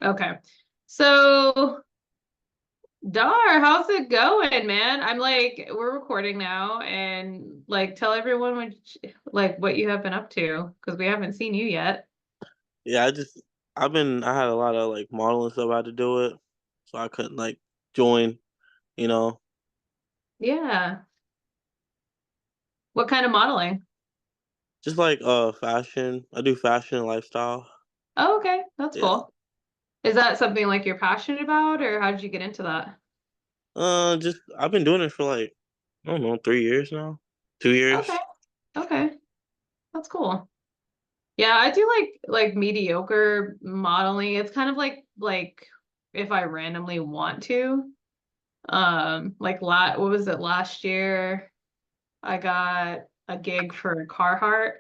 Okay. So, Dar, how's it going, man? I'm like, we're recording now, and like, tell everyone what you have been up to, because we haven't seen you yet. Yeah, I had a lot of like modeling stuff I had to do it, so I couldn't like join, you know. Yeah. What kind of modeling? Just like fashion. I do fashion and lifestyle. Oh, okay. That's Yeah. cool. Is that something like you're passionate about, or how did you get into that? Just I've been doing it for like I don't know, 3 years now. 2 years. Okay. Okay. That's cool. Yeah, I do like mediocre modeling. It's kind of like if I randomly want to. Like what was it last year? I got a gig for Carhartt,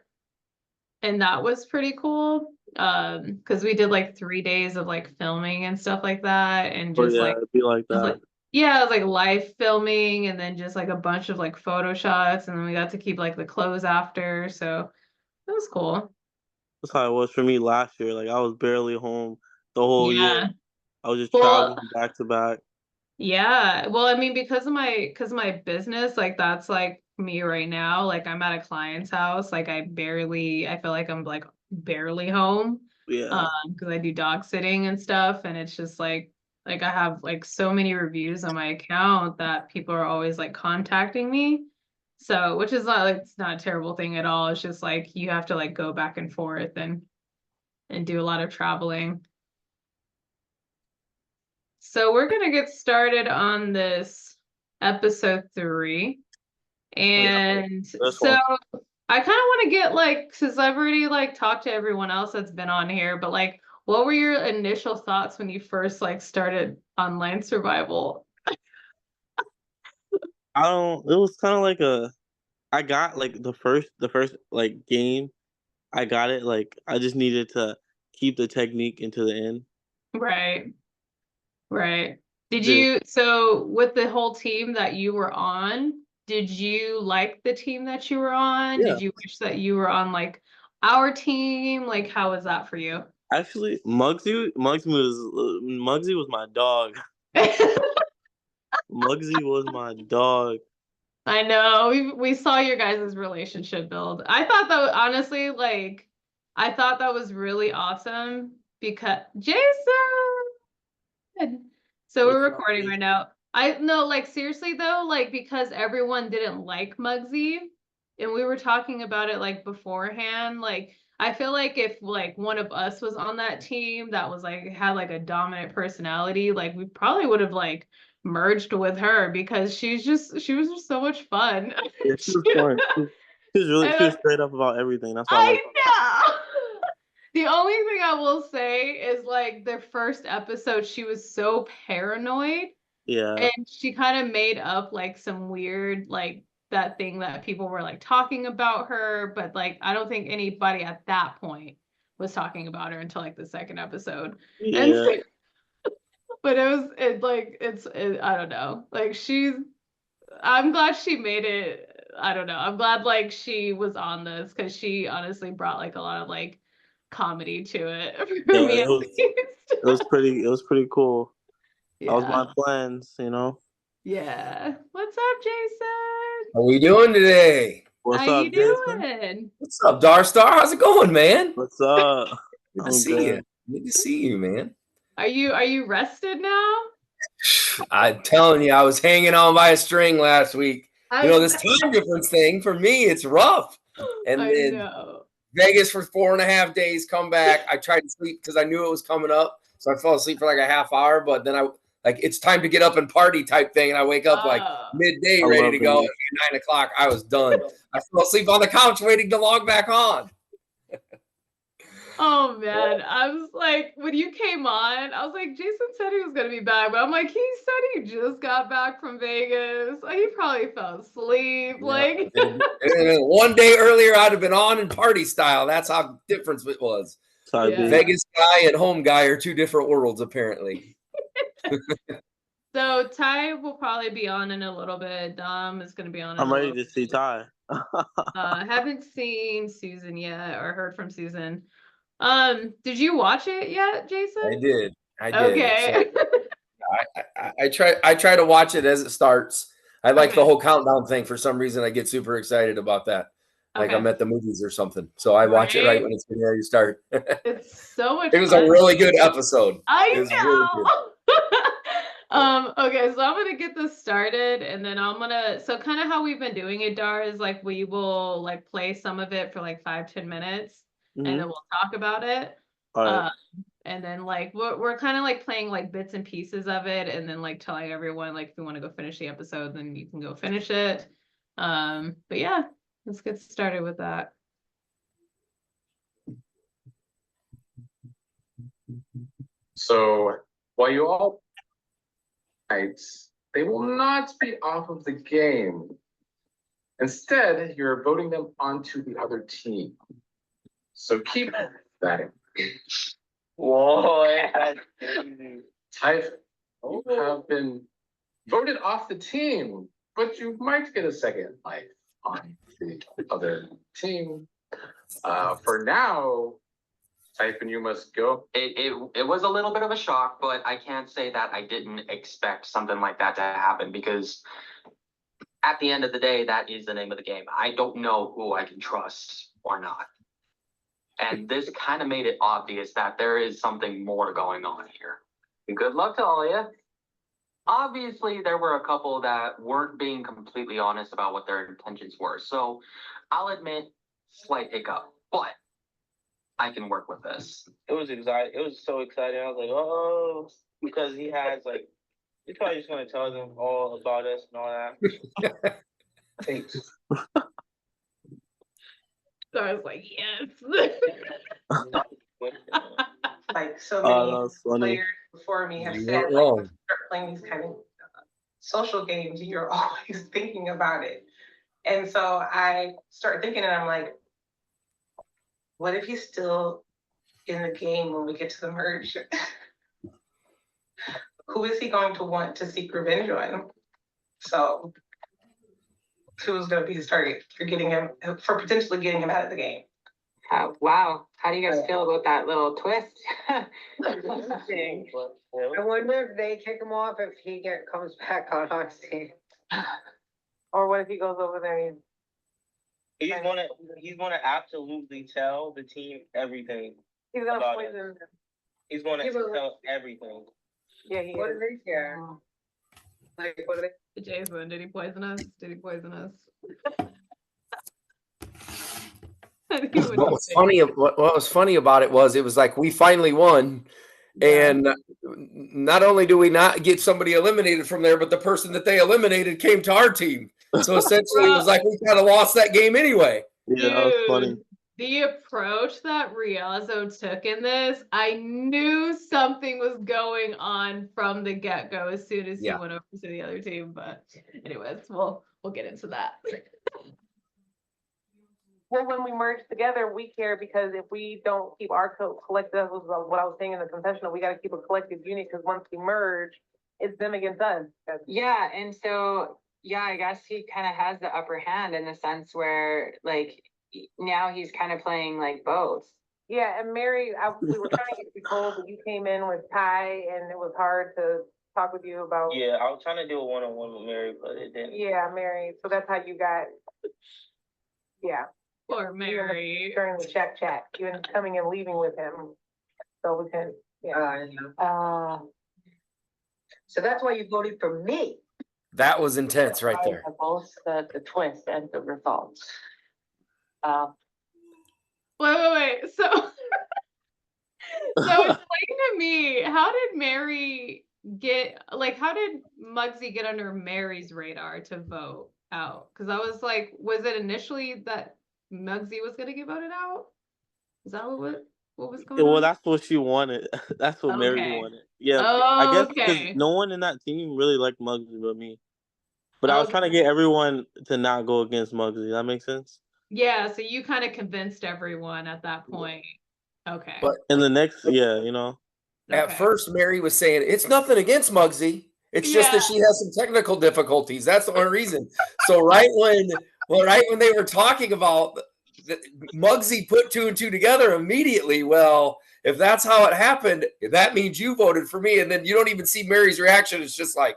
and that was pretty cool. Because we did like 3 days of like filming and stuff like that, and Oh just yeah, like it'd be like it was like that. yeah, it was like live filming, and then just like a bunch of like photo shots, and then we got to keep like the clothes after, so it was cool. That's how it was for me last year. Like I was barely home the whole year. Yeah. I was just Well, traveling back to back. yeah. Well, I mean, because of my business, like that's like me right now. Like I'm at a client's house. Like I feel like I'm like barely home. Yeah. Because I do dog sitting and stuff, and it's just like I have like so many reviews on my account that people are always like contacting me. So, which is not like it's not a terrible thing at all. It's just like you have to like go back and forth and do a lot of traveling. So we're gonna get started on this episode 3. Yeah. And This so one. I kind of want to get like, since I've already like talked to everyone else that's been on here, but like, what were your initial thoughts when you first like started online survival? I don't it was kinda like a I got like the first like game. I got it. Like I just needed to keep the technique into the end. Right, right. Just So with the whole team that you were on, did you like the team that you were on? yeah. Did you wish that you were on like our team? Like, how was that for you? Actually, Muggsy was my dog. Muggsy was my dog. I know. We saw your guys' relationship build. I thought that honestly, like, I thought that was really awesome because Jason. So we're What's up, recording right Jason? now. I no, like seriously though, like because everyone didn't like Muggsy, and we were talking about it like beforehand. Like I feel like if like one of us was on that team that was like had like a dominant personality, like we probably would have like merged with her because she was just so much fun. Yeah, she was fun. She was And straight up about everything. That's what I I like. know. The only thing I will say is like the first episode, she was so paranoid, Yeah. and she kind of made up like some weird like that thing that people were like talking about her, but like I don't think anybody at that point was talking about her until like the second episode. And Yeah. so, but I don't know. Like I'm glad she made it. I don't know. I'm glad like she was on this because she honestly brought like a lot of like comedy to it for Yeah, me at least. it was pretty cool. That was Yeah. my plans, you know. Yeah. What's up, Jason? How we doing today? How What's you up, Jason? doing? What's up, Darstar? How's it going, man? What's up? Good to I'm see you. good. Good to see you, man. Are you rested now? I'm telling you, I was hanging on by a string last week. You know, I this time difference thing for me, it's rough. And I then know. Vegas for 4.5 days, come back. I tried to sleep because I knew it was coming up. So I fell asleep for like a half hour, but then I like it's time to get up and party type thing. And I wake up like midday I ready love to go. Vegas. At 9 o'clock, I was done. I fell asleep on the couch waiting to log back on. Oh man, I was like, when you came on, I was like, Jason said he was gonna be back, but I'm like, he said he just got back from Vegas. Like, he probably fell asleep. Yeah. Like, And one day earlier, I'd have been on in party style. That's how different it was. Sorry, yeah. B. Vegas guy and home guy are two different worlds, apparently. So Ty will probably be on in a little bit. Dom is gonna be on in I'm a ready little to see bit. Ty. Haven't seen Susan yet or heard from Susan. Did you watch it yet, I Jason? did. I did. Okay. I try to watch it as it starts. I like Okay. the whole countdown thing. For some reason, I get super excited about that. Like Okay. I'm at the movies or something. So I watch it right when it's getting ready to start. It's so much It was fun. a really good episode. It I was really good. know. Okay, so I'm gonna get this started and then so kind of how we've been doing it, Dar, is like we will like play some of it for like 5-10 minutes and then Mhm. we'll talk about it. All right. And then like we're kind of like playing like bits and pieces of it and then like telling everyone like if you want to go finish the episode, then you can go finish it. But yeah, let's get started with that. So while you all fights, they will not be off of the game. Instead, you're voting them onto the other team. So keep that in. Whoa. Typhon, you have been voted off the team, but you might get a second life on the other team. For now, Typhon, you must go. It was a little bit of a shock, but I can't say that I didn't expect something like that to happen because at the end of the day, that is the name of the game. I don't know who I can trust or not. And this kind of made it obvious that there is something more going on here. Good luck to all of you. Obviously, there were a couple that weren't being completely honest about what their intentions were. So I'll admit, slight hiccup, but I can work with this. It was exciting. It was so exciting. I was like, oh, because he has like, he's probably just gonna tell them all about us and all that. Thanks. So I was like, yes. Like so Oh, many that's funny. players before me have You said, weren't like, wrong. when you start playing these kind of social games, you're always thinking about it. And so I start thinking, and I'm like, what if he's still in the game when we get to the merge? Who is he going to want to seek revenge on? So who's going to be the target for potentially getting him out of the game? Wow. How do you guys feel about that little twist? I wonder if they kick him off if he comes back on our team. Or what if he goes over there and He's gonna absolutely tell the team everything. he's going to About poison them? He's gonna Yeah, but- tell everything. Yeah, he What is. do they care? Like, what do they? Jason, did he poison us? Did he poison us? What was funny about it was like we finally won, and not only do we not get somebody eliminated from there, but the person that they eliminated came to our team. So essentially, it was like we kind of lost that game anyway. Yeah, that was funny. Dude, the approach that Riazzo took in this, I knew something was going on from the get-go as soon as he Yeah. went over to the other team. But anyways, we'll get into that. Well, when we merge together, we care because if we don't keep our collective, what I was saying in the confessional, we got to keep a collective unit because once we merge, it's them against us. Yeah, and so yeah, I guess he kind of has the upper hand in the sense where like now he's kind of playing like both. Yeah, and Mary, we were trying to get you cold, but you came in with Ty, and it was hard to talk with you about. Yeah, I was trying to do a one-on-one with Mary, but it didn't. Yeah, Mary. So that's how you got. Yeah. Poor Mary. During the chat, you ended up coming and leaving with him, so we can. Yeah. So that's why you voted for me. That was intense right there. Both the twist and the results. Wait. So explain to me, how did Mary how did Muggsy get under Mary's radar to vote out? Because I was like, was it initially that Muggsy was gonna get voted out? Is that what was going on? Well, that's what she wanted. That's what Mary Okay. wanted. Yeah, Oh, I guess because okay. no one in that team really liked Muggsy but me. But I was trying to get everyone to not go against Muggsy. That makes sense? Yeah, so you kind of convinced everyone at that point. Okay. But And the next, yeah, you know. at Okay. first, Mary was saying it's nothing against Muggsy. It's just that she has some technical difficulties. That's the only reason. So right when they were talking about Muggsy put two and two together immediately. Well, if that's how it happened, that means you voted for me. And then you don't even see Mary's reaction. It's just like,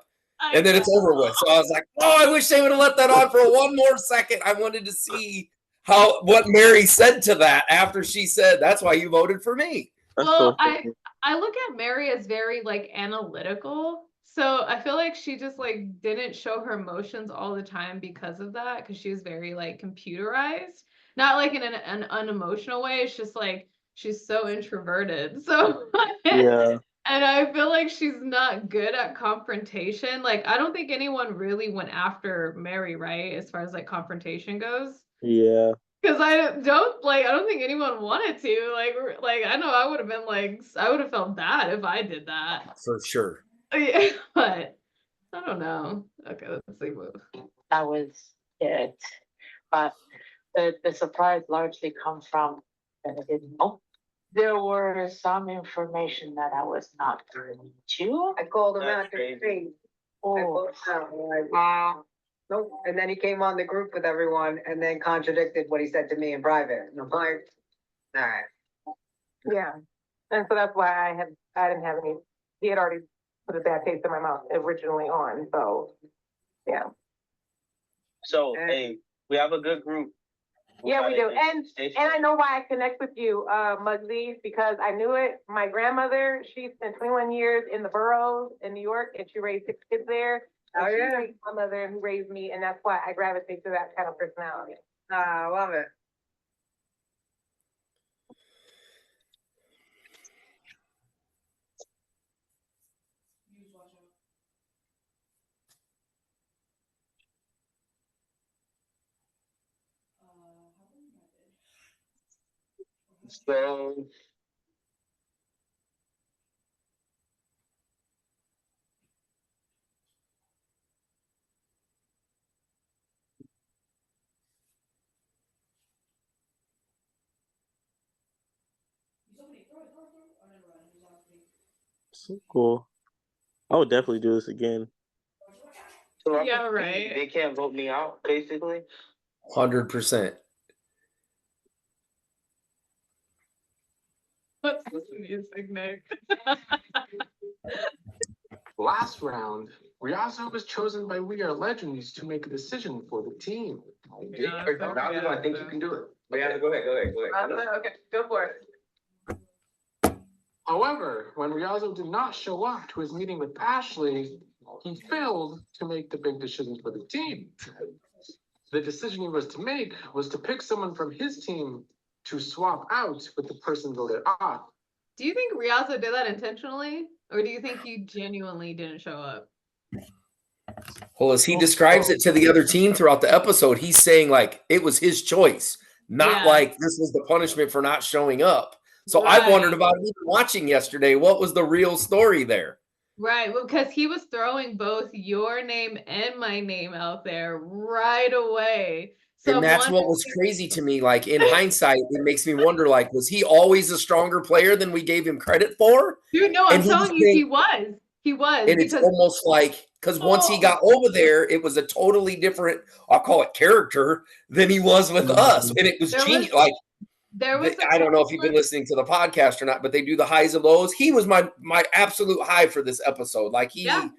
and then it's over with. So I was like, oh, I wish they would have let that on for one more second. I wanted to see what Mary said to that after she said, that's why you voted for me. Well, I look at Mary as very like analytical. So I feel like she just like didn't show her emotions all the time because of that, because she was very like computerized. Not like in an unemotional way. It's just like she's so introverted. So Yeah. and I feel like she's not good at confrontation. Like I don't think anyone really went after Mary, right? As far as like confrontation goes. Yeah. Because I don't think anyone wanted to. Like I know I would have been like, I would have felt bad if I did that. For sure. Yeah, but I don't know. Okay, let's see. That was it. But the surprise largely comes from that I didn't know. There were some information that I was not privy to. I called him out to face. I Oh, called him out, like, wow. nope. And then he came on the group with everyone and then contradicted what he said to me in private. And I'm like, all right. Yeah, and so that's why I didn't have any, he had already put a bad taste in my mouth originally on, so, yeah. So, hey, we have a good group. Yeah, we do, and I know why I connect with you, Muggsy, because I knew it. My grandmother, she spent 21 years in the boroughs in New York, and she raised 6 kids there. Oh, And she yeah. raised my mother who raised me, and that's why I gravitate to that kind of personality. I love it. So, so cool. I would definitely do this again. So Yeah, right. They can't vote me out, basically. 100%. What's this music, Nick? Last round, Ryazo was chosen by We Are Legends to make a decision for the team. Yeah, Or so Ryazo, I think you Ryazo. can do it. Yeah, Go ahead. Okay, go for it. However, when Ryazo did not show up to his meeting with Ashley, he failed to make the big decision for the team. The decision he was to make was to pick someone from his team to swap out with the person voted off. Do you think Ryazo did that intentionally? Or do you think he genuinely didn't show up? Well, as he describes it to the other team throughout the episode, he's saying like it was his choice, not Yeah. like this was the punishment for not showing up. So I wondered Right. about even watching yesterday. What was the real story there? Right, well, because he was throwing both your name and my name out there right away. So And I'm that's what wondering- was crazy to me. Like in hindsight, it makes me wonder, like, was he always a stronger player than we gave him credit for? Dude, no, I'm And he telling you, think- he was. He was. And it's Because almost like, because once he Oh. got over there, it was a totally different, I'll call it character, than he was with us. And it was There was- genius. Like, there was I don't know if you've been listening to the podcast or not, but they do the highs and lows. He was my absolute high for this episode. Like he Yeah.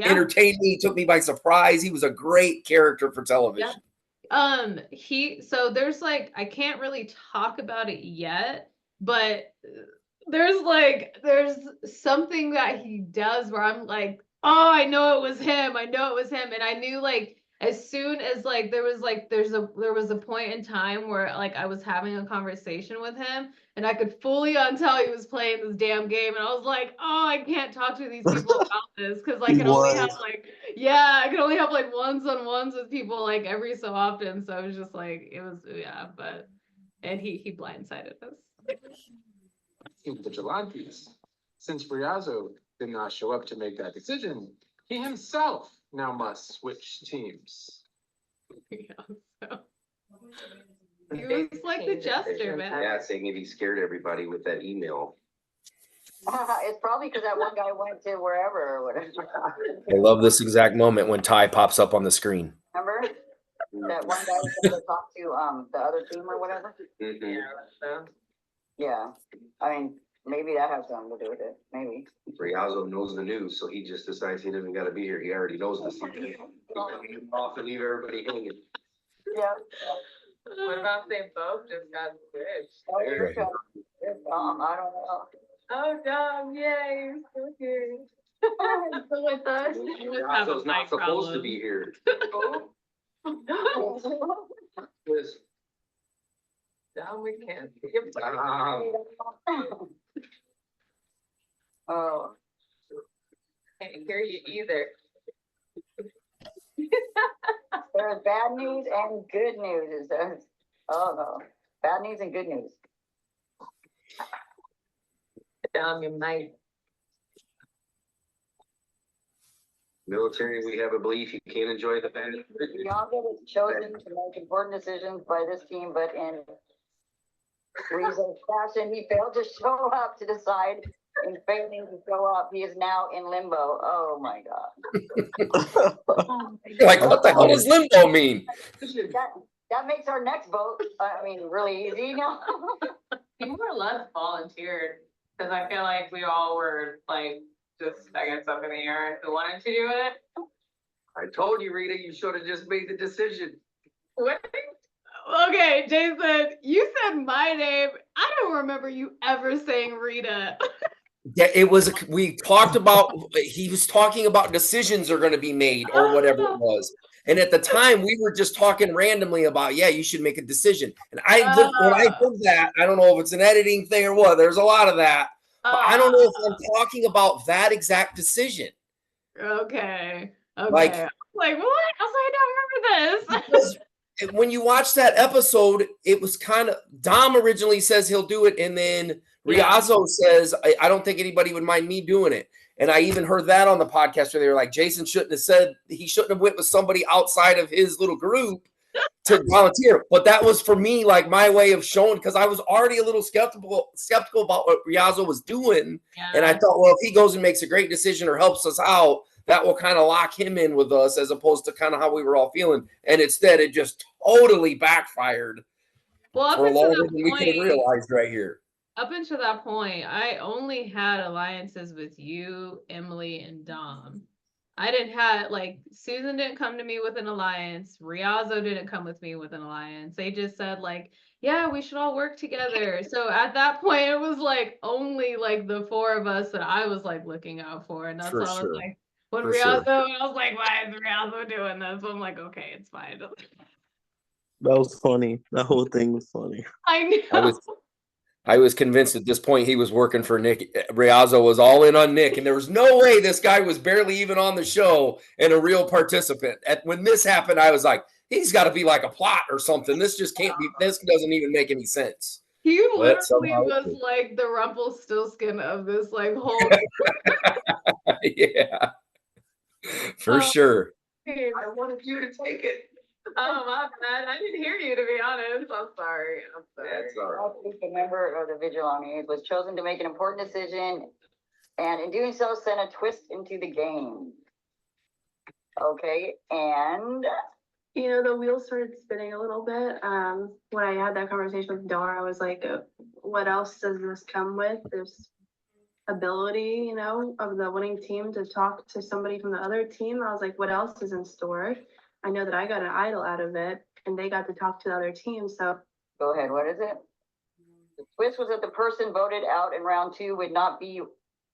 entertained me, took me by surprise. He was a great character for television. So there's like, I can't really talk about it yet, but there's something that he does where I'm like, oh, I know it was him. And I knew like as soon as like there was a point in time where like I was having a conversation with him and I could fully tell he was playing this damn game, and I was like, oh, I can't talk to these people about this because I He can only have was. I can only have like ones-on-ones with people like every so often. So it was just like and he blindsided us. Vigilantes. Since Ryazo did not show up to make that decision, he himself now must switch teams. Yeah, so. He was like the jester, man. Yeah, saying if he scared everybody with that email. It's probably because that one guy went to wherever or whatever. I love this exact moment when Ty pops up on the screen. Remember? That one guy was going to talk to the other team or whatever? Mhm. Yeah. I mean, maybe that has something to do with it, maybe. Riazzo knows the news, so he just decides he doesn't gotta be here. He already knows this. He can off and leave everybody hanging. Yeah. What about they both just got switched? Oh, you're Tom. You're Tom, I don't know. Oh, Dom, yay, you're so cute. Still with us. Riazzo's not supposed to be here. Liz, Dom, we can't. Oh, Can't hear you either. there's bad news and good news, is there? Oh, no, bad news and good news. Dom, you might. military, we have a belief you can't enjoy the band. Bianca was chosen to make important decisions by this team, but in Rizzo's fashion, he failed to show up to decide. In failing to show up, he is now in limbo. Oh my God. Like, what the hell does limbo mean? That makes our next vote, I mean, really easy now. People more or less volunteered, because I feel like we all were like, just, I guess, up in the air who wanted to do it. I told you, Rita, you should have just made the decision. What? Okay, Jason, you said my name. I don't remember you ever saying Rita. Yeah, it was. We talked about. He was talking about decisions are going to be made or whatever it was. And at the time, we were just talking randomly about, yeah, you should make a decision. And when I did that, I don't know if it's an editing thing or what. There's a lot of that. But I don't know if I'm talking about that exact decision. Okay. Okay. Like what? I was like, I don't remember this. When you watch that episode, it was kind of Dom originally says he'll do it, and then Riazzo says, I don't think anybody would mind me doing it. And I even heard that on the podcast where they were like, Jason shouldn't have said, he shouldn't have went with somebody outside of his little group to volunteer. But that was for me, like my way of showing, because I was already a little skeptical about what Riazzo was doing. Yeah. And I thought, well, if he goes and makes a great decision or helps us out, that will kind of lock him in with us as opposed to kind of how we were all feeling. And instead, it just totally backfired for longer than we could have realized right here. Up until that point, I only had alliances with you, Emily, and Dom. I didn't have, like, Susan didn't come to me with an alliance. Riazzo didn't come with me with an alliance. They just said, like, yeah, we should all work together. So at that point, it was, like, only, like, the four of us that I was, like, looking out for. And that's For all I sure. was like, when For Riazzo, sure. I was like, why is Riazzo doing this? I'm like, okay, it's fine. That was funny. That whole thing was funny. I know. I was convinced at this point he was working for Nick. Riazzo was all in on Nick, and there was no way this guy was barely even on the show and a real participant. When this happened, I was like, he's got to be like a plot or something. This just can't be. This doesn't even make any sense. He But literally somehow- was like the Rumpelstiltskin of this like whole. Yeah, for sure. I wanted you to take it. Oh my bad. I didn't hear you, to be honest. I'm sorry. I'm sorry. That's all right. The member of the Vigilante was chosen to make an important decision, and in doing so, sent a twist into the game. Okay, and You know, the wheels started spinning a little bit. When I had that conversation with Dara, I was like, what else does this come with? This ability, you know, of the winning team to talk to somebody from the other team. I was like, what else is in store? I know that I got an idol out of it, and they got to talk to the other team. So go ahead, what is it? The twist was that the person voted out in round 2 would not be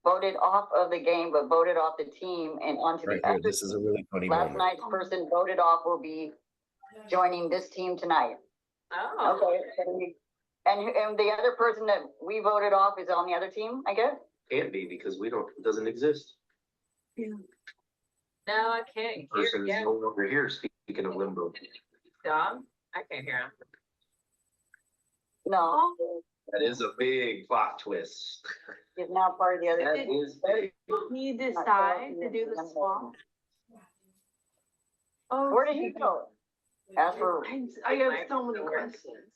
voted off of the game, but voted off the team and onto Right the here, other. this is a really funny Last moment. night's person voted off will be joining this team tonight. Oh. Okay, and the other person that we voted off is on the other team, I guess? Can't be because it doesn't exist. No, I can't hear Person is again. no longer here, speaking of limbo. Dom, I can't hear him. No, That is a big plot twist. he's now part of the other. That is big. he decide to do the swap. Oh, Where did he go? As for, I got so many questions.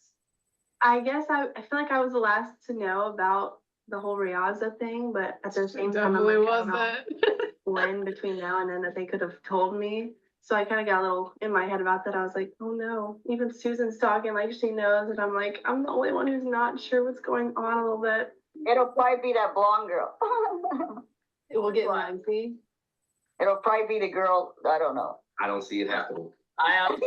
I guess I feel like I was the last to know about the whole Riazza thing, but at the same time, I'm Definitely like, I don't know wasn't. when between now and then that they could have told me. So I kind of got a little in my head about that. I was like, oh no, even Susan's talking like she knows, and I'm like, I'm the only one who's not sure what's going on a little bit. It'll probably be that blonde girl. It will get Lindsay. It'll probably be the girl, I don't know. I don't see it happening. I also,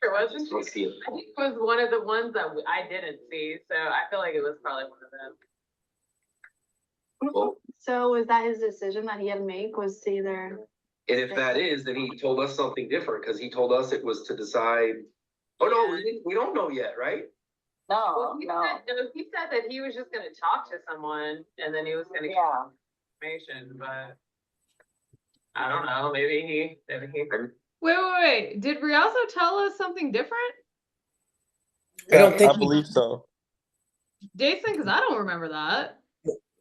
there wasn't. Don't see it. I think it was one of the ones that I didn't see, so I feel like it was probably one of them. Well, So was that his decision that he had to make, was to either, and if that is, then he told us something different, because he told us it was to decide. Oh, no, we don't know yet, right? No, Well, no, he said that he was just gonna talk to someone and then he was gonna get yeah. information, but I don't know, maybe he. Wait. Did Rialzo tell us something different? I don't think I believe so. Jason, because I don't remember that.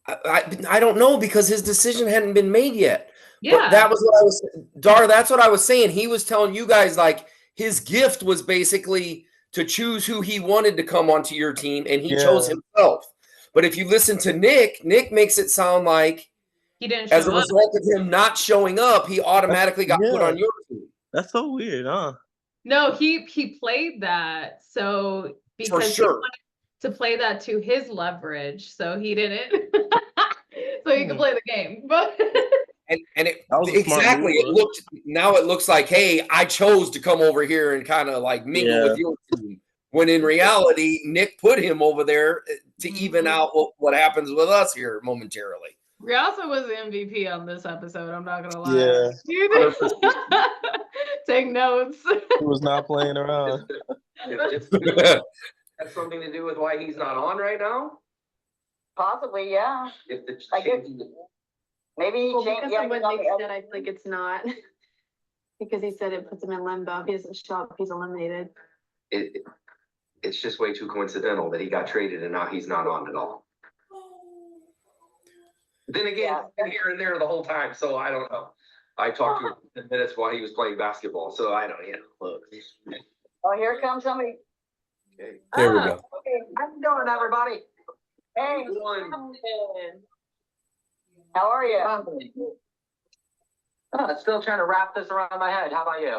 I don't know because his decision hadn't been made yet. Yeah. But that was what I was, Dar, that's what I was saying. He was telling you guys like his gift was basically to choose who he wanted to come onto your team, and he chose himself. But if you listen to Nick makes it sound like he didn't as a show up. result of him not showing up, he automatically got put on your team. That's so weird, huh? No, he played that so because he sure. wanted to play that to his leverage, so he didn't. So he could play the game. But And it That was a smart exactly move, it looks like, hey, I chose to come over here and kind of like mingle with your team. When in reality, Nick put him over there to even out what happens with us here momentarily. Rialzo was the MVP on this episode, I'm not gonna lie. Yeah. Dude. Take notes. He was not playing around. That's something to do with why he's not on right now? Possibly, yeah. If the I guess- change- Maybe he well, changed. because Yeah, of what he's on Nick the said, I think it's not. Because he said it puts him in limbo. If he doesn't show up, he's eliminated. It's just way too coincidental that he got traded and now he's not on at all. Then again, Yeah. he's been here and there the whole time, so I don't know. I talked to him for 10 minutes while he was playing basketball, so I don't, look. Oh, here comes somebody. Okay. There we go. Okay. How you doing, everybody? Hey, One. how are you? Still trying to wrap this around my head. How about you?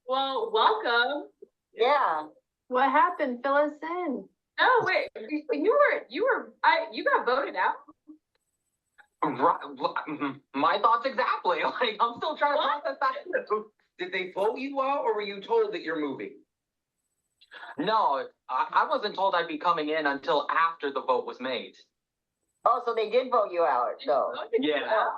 Well, welcome. Yeah. What happened? Fill us in. No, wait, you got voted out? My thoughts exactly. Like, I'm still trying to process that. Did they vote you out or were you told that you're moving? No, I wasn't told I'd be coming in until after the vote was made. Oh, so they did vote you out, though. Yeah.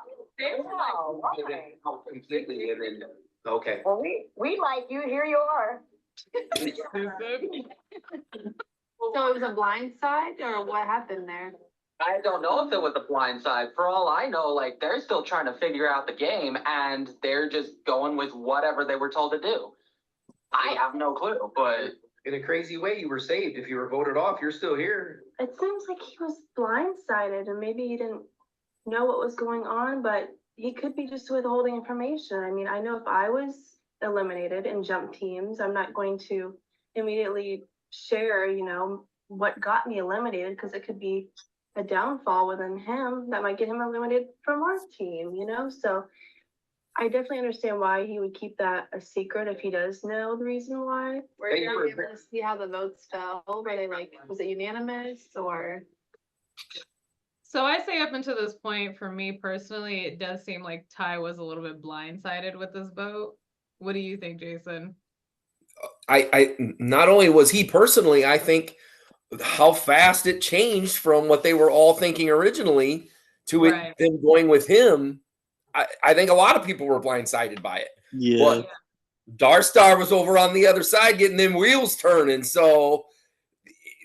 Wow, okay. Oh, completely, and then, okay. Well, we like you. Here you are. So it was a blind side, or what happened there? I don't know if it was a blind side. For all I know, like, they're still trying to figure out the game and they're just going with whatever they were told to do. I have no clue, but In a crazy way, you were saved. If you were voted off, you're still here. It seems like he was blindsided and maybe he didn't know what was going on, but he could be just withholding information. I mean, I know if I was eliminated in jump teams, I'm not going to immediately share, what got me eliminated, because it could be a downfall within him that might get him eliminated from our team, So I definitely understand why he would keep that a secret if he does know the reason why. Were Thank you you for- able to see how the votes fell? Were they was it unanimous or? So I say up until this point, for me personally, it does seem like Ty was a little bit blindsided with this vote. What do you think, Jason? I not only was he personally, I think how fast it changed from what they were all thinking originally to Right. them going with him. I think a lot of people were blindsided by it. Yeah. But Darstar was over on the other side getting them wheels turning. So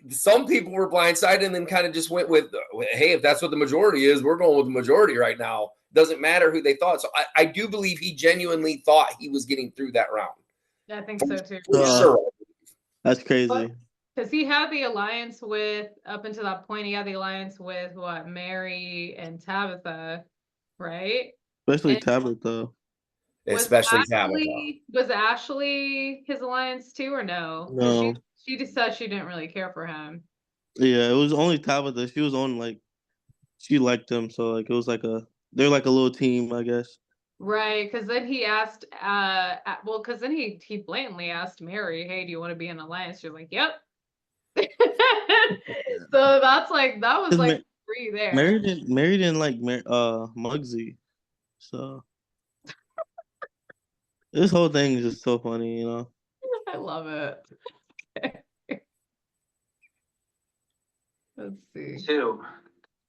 some people were blindsided and then kind of just went with, hey, if that's what the majority is, we're going with the majority right now. Doesn't matter who they thought. So I do believe he genuinely thought he was getting through that round. I think so too. For sure. That's crazy. Because he had the alliance with, up until that point, he had the alliance with what, Mary and Tabitha, right? Especially And- Tabitha. Especially Tabitha. Was Ashley his alliance too, or no? 'Cause No. She just said she didn't really care for him. Yeah, it was only Tabitha. She was on she liked him, so it was they're like a little team, I guess. Right, because then he asked, because then he blatantly asked Mary, "Hey, do you want to be in an alliance?" She was like, "Yep." So that's like that was 'Cause like free there. Mary didn't like Muggsy, so this whole thing is just so funny, you know. I love it. Let's see. Two,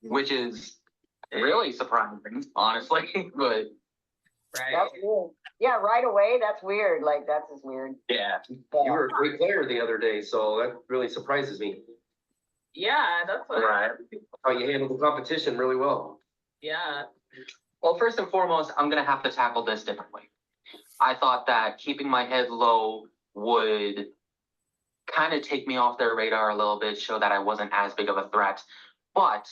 which is really surprising, honestly, but That's weird. Yeah, right away, that's weird. Like, that's just weird. yeah. You were a great player the other day, so that really surprises me. Yeah, that's what. Right. How you handled the competition really well. Yeah. Well, first and foremost, I'm gonna have to tackle this differently. I thought that keeping my head low would kind of take me off their radar a little bit, show that I wasn't as big of a threat. But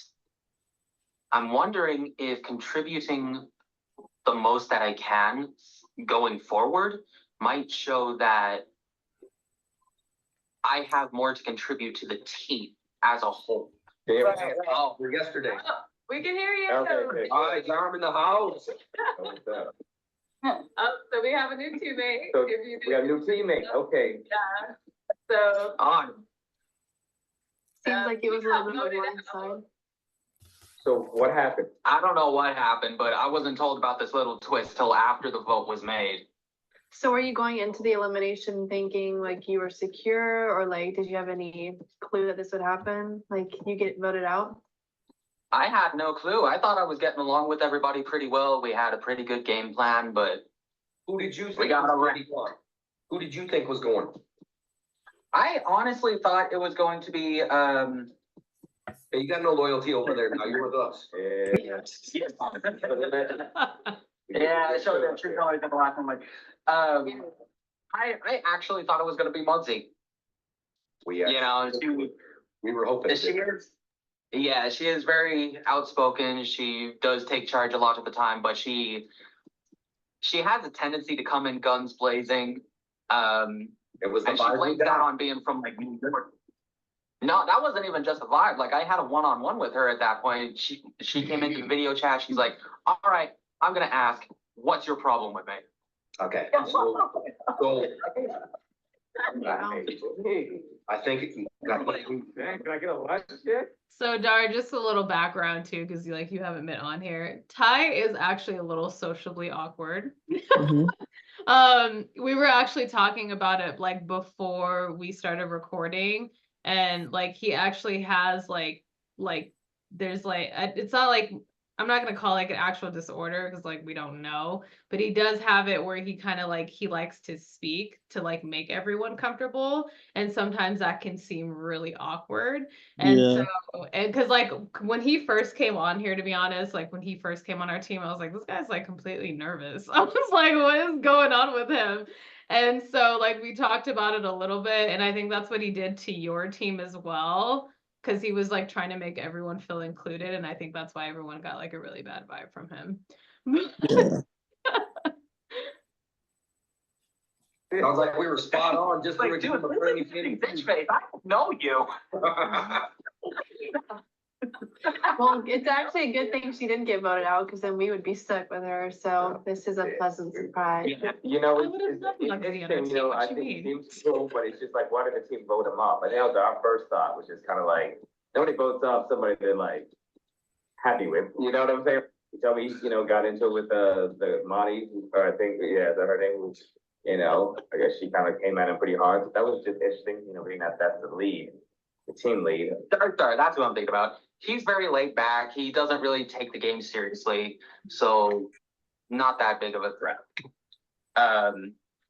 I'm wondering if contributing the most that I can going forward might show that I have more to contribute to the team as a whole. Yeah, Right. oh, for yesterday. We can hear you. Okay. All right, I'm in the house. So we have a new teammate. So, If you We got a new teammate, okay. Yeah. So. On. Seems like it was a little bit voted on out. one side. So what happened? I don't know what happened, but I wasn't told about this little twist till after the vote was made. So were you going into the elimination thinking like you were secure, or like did you have any clue that this would happen? Like you get voted out? I had no clue. I thought I was getting along with everybody pretty well. We had a pretty good game plan, but Who did you We think got was a ready for? Who did you think was going? I honestly thought it was going to be, Hey, you got no loyalty over there now, you're with us. yeah, I showed that true colors in the last one, like, I actually thought it was gonna be Muggsy, We, you know, we were hoping. she is, yeah, she is very outspoken, she does take charge a lot of the time, but she has a tendency to come in guns blazing, It was the and she vibe we blames that got. on being from like New York. No, that wasn't even just a vibe. Like I had a one-on-one with her at that point. She came into the video chat. She's like, "All right, I'm gonna ask, what's your problem with me?" Okay, so Wow. I think. Can I get a lunch? So Dar, just a little background too, because you haven't been on here. Ty is actually a little sociably awkward. We were actually talking about it like before we started recording, and like he actually has like there's like it's not like I'm not gonna call it like an actual disorder because like we don't know, but he does have it where he kind of like he likes to speak to like make everyone comfortable, and sometimes that can seem really awkward. And Yeah. so and because like when he first came on here, to be honest, like when he first came on our team, I was like, this guy's like completely nervous. I was like, what is going on with him? And so like we talked about it a little bit, and I think that's what he did to your team as well, because he was like trying to make everyone feel included, and I think that's why everyone got like a really bad vibe from him. Yeah. Sounds like we were spot on, just Like, for dude, a friendly bitch face, I don't know you. Well, it's actually a good thing she didn't get voted out because then we would be stuck with her. So this is a pleasant surprise. You know, I would've loved Muggsy on our interesting, you know, team, what I you think he mean? seems cool, but it's just like, why did the team vote him up? And that was our first thought, which is kind of like, nobody votes up somebody they're like happy with, you know what I'm saying? You tell me, you know, got into it with the Monty, or I think, yeah, is that her name? Which, you know, I guess she kind of came at him pretty hard. That was just interesting, you know, being that that's the lead, the team lead. Sorry, that's what I'm thinking about. He's very laid back. He doesn't really take the game seriously, so not that big of a threat.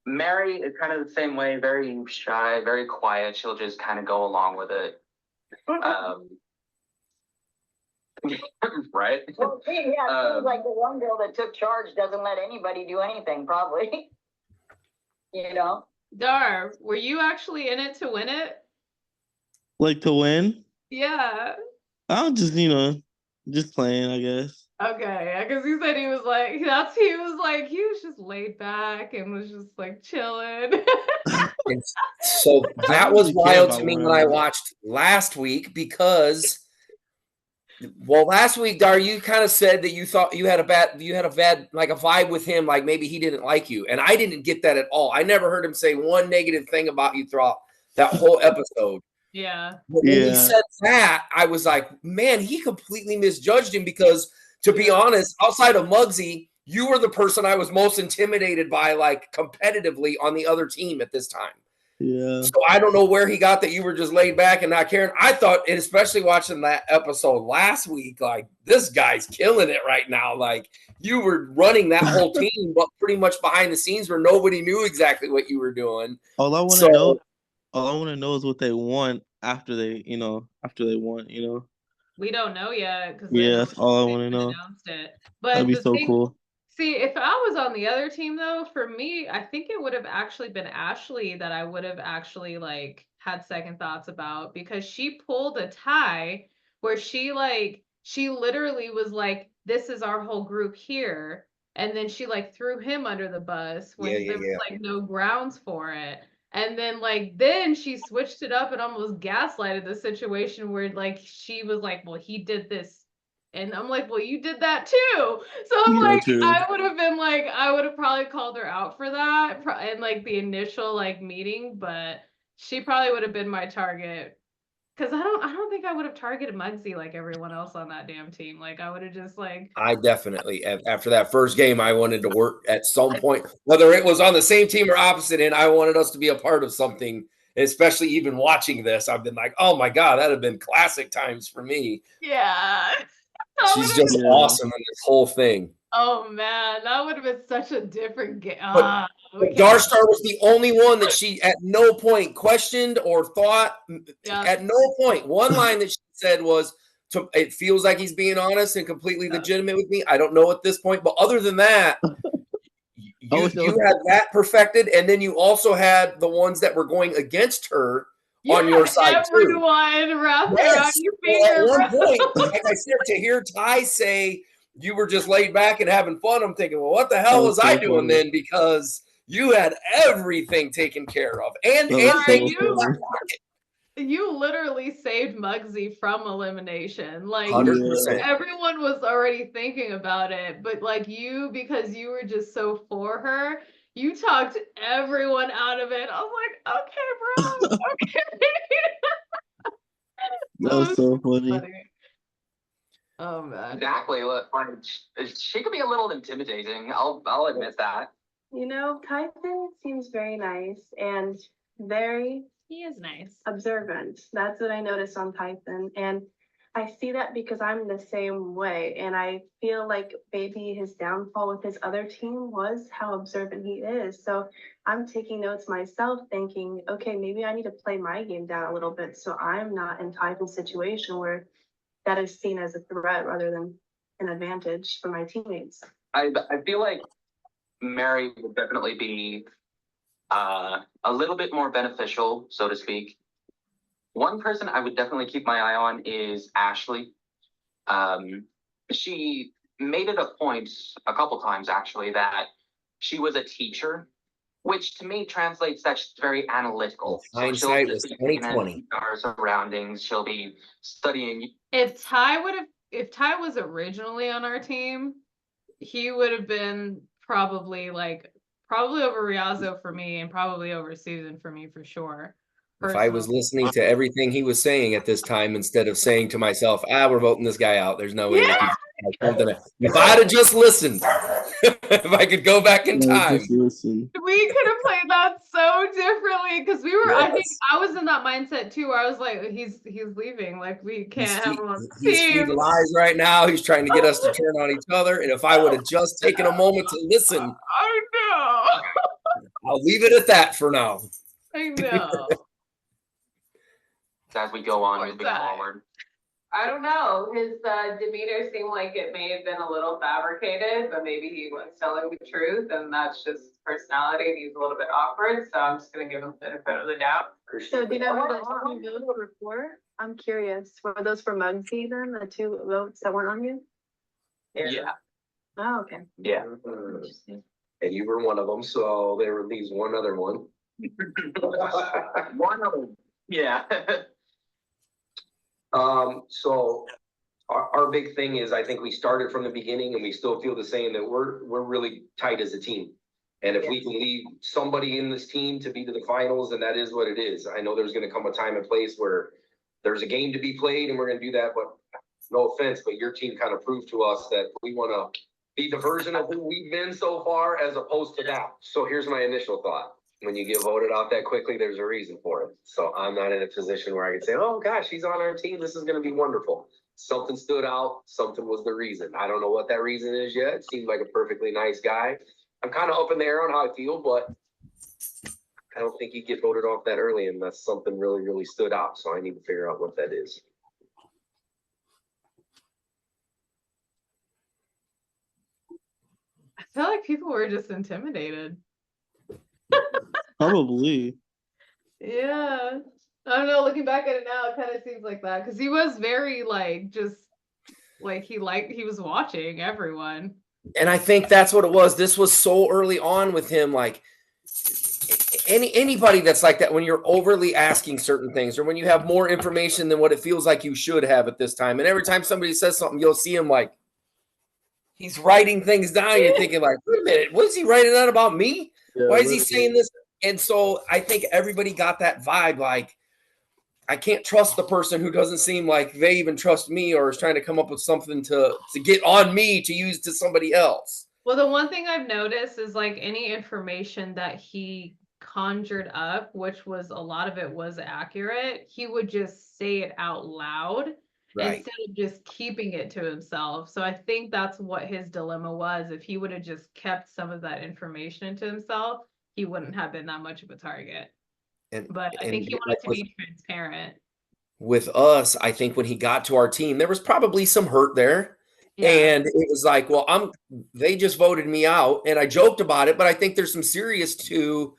Mary is kind of the same way, very shy, very quiet. She'll just kind of go along with it. Right? Well, yeah, it seems like the one girl that took charge doesn't let anybody do anything, probably. You know? Dar, were you actually in it to win it? Like to win? Yeah. I'll just, you know, just playing, I guess. Okay, because he said he was just laid back and was just like chilling. And so that I was really care wild about to me one when I another. watched last week because, well, last week, Dar, you kind of said that you thought you had a bad like a vibe with him, like maybe he didn't like you, and I didn't get that at all. I never heard him say one negative thing about you throughout that whole episode. Yeah. But when he Yeah. said that, I was like, man, he completely misjudged him because, to be honest, outside of Muggsy, you were the person I was most intimidated by, like competitively on the other team at this time. Yeah. So I don't know where he got that you were just laid back and not caring. I thought, and especially watching that episode last week, like this guy's killing it right now. Like you were running that whole team, but pretty much behind the scenes where nobody knew exactly what you were doing. All I want to know, all I want to know is what they want after they, after they won, We don't know yet because Yeah, that's all I want to know. announced it. That'd But be the so thing, cool. see, if I was on the other team though, for me, I think it would have actually been Ashley that I would have actually like had second thoughts about, because she pulled a tie where she literally was like, this is our whole group here. And then she like threw him under the bus when there was like no grounds for it. And then then she switched it up and almost gaslighted the situation where like she was like, well, he did this. And I'm like, well, you did that too. So I'm Yeah, like, true. I would have been like, I would have probably called her out for that in like the initial like meeting, but she probably would have been my target. Cause I don't think I would have targeted Muggsy like everyone else on that damn team. Like I would have just like, I definitely, after that first game, I wanted to work at some point, whether it was on the same team or opposite end. I wanted us to be a part of something, especially even watching this. I've been like, oh my God, that'd have been classic times for me. yeah. She's just awesome in this whole thing. Oh man, that would have been such a different game. But Darstar was the only one that she at no point questioned or thought. At no point. One line that she said was, it feels like he's being honest and completely legitimate with me. I don't know at this point, but other than that, you had that perfected, and then you also had the ones that were going against her on your side too. Everyone wrapped around your finger. At one point, like I said, to hear Ty say you were just laid back and having fun, I'm thinking, well, what the hell was I doing then? Because you had everything taken care of, and you literally saved Muggsy from elimination. Like 100%. everyone was already thinking about it, but like you, because you were just so for her, you talked everyone out of it. I was like, okay, bro, okay. That was so funny. Oh man. Exactly. Look, she could be a little intimidating. I'll admit that. You know, Typhon seems very nice and very He is nice. observant. That's what I noticed on Typhon. And I see that because I'm the same way. And I feel like maybe his downfall with his other team was how observant he is. So I'm taking notes myself thinking, okay, maybe I need to play my game down a little bit so I'm not in Typhon's situation where that is seen as a threat rather than an advantage for my teammates. I feel like Mary would definitely be a little bit more beneficial, so to speak. One person I would definitely keep my eye on is Ashley. She made it a point a couple times actually that she was a teacher, which to me translates that she's very analytical. Hindsight she'll was just be 2020. our surroundings. She'll be studying. If Ty was originally on our team, he would have been probably over Riazzo for me and probably over Susan for me for sure. If I was listening to everything he was saying at this time instead of saying to myself, we're voting this guy out. There's no way. If I'd have just listened, if I could go back in time. We could have played that so differently because we were. I think I was in that mindset too, where I was like, he's leaving. Like we can't have him on the He's team. feeding lies right now. He's trying to get us to turn on each other. And if I would have just taken a moment to listen, oh no, I'll leave it at that for now. I know. As we go on moving forward. I don't know. His demeanor seemed like it may have been a little fabricated, but maybe he was telling the truth, and that's just his personality. And he's a little bit awkward, so I'm just gonna give him the benefit of the doubt. So do you know who the 2 votes were for? I'm curious. Were those for Muggsy then, the 2 votes that weren't on you? Yeah. Oh, okay. Yeah. And you were one of them, so there leaves one other one. One of them. Yeah. So our big thing is, I think we started from the beginning and we still feel the same, that we're really tight as a team. And if we can leave somebody in this team to be to the finals, then that is what it is. I know there's going to come a time and place where there's a game to be played and we're gonna do that, but no offense, but your team kind of proved to us that we wanna be the version of who we've been so far as opposed to that. So here's my initial thought. When you get voted off that quickly, there's a reason for it. So I'm not in a position where I can say, oh gosh, he's on our team. This is gonna be wonderful. Something stood out, something was the reason. I don't know what that reason is yet. It seemed like a perfectly nice guy. I'm kind of up in the air on how I feel, but I don't think he'd get voted off that early unless something really, really stood out. So I need to figure out what that is. I feel like people were just intimidated. Probably. Yeah. I don't know, looking back at it now, it kind of seems like that. Because he was very like just like he was watching everyone. And I think that's what it was. This was so early on with him. Like anybody that's like that, when you're overly asking certain things or when you have more information than what it feels like you should have at this time. And every time somebody says something, you'll see him like he's writing things down. You're thinking like, wait a minute, what is he writing down about me? Yeah, Why is he saying this? And so I think everybody got that vibe. Like, I can't trust the person who doesn't seem like they even trust me or is trying to come up with something to get on me to use to somebody else. Well, the one thing I've noticed is like any information that he conjured up, which was a lot of it was accurate, he would just say it out loud instead of just keeping it to himself. So I think that's what his dilemma was. If he would have just kept some of that information to himself, he wouldn't have been that much of a target. But I think he wanted to be transparent. With us, I think when he got to our team, there was probably some hurt there. Yeah. And it was like, well, they just voted me out. And I joked about it, but I think there's some serious to,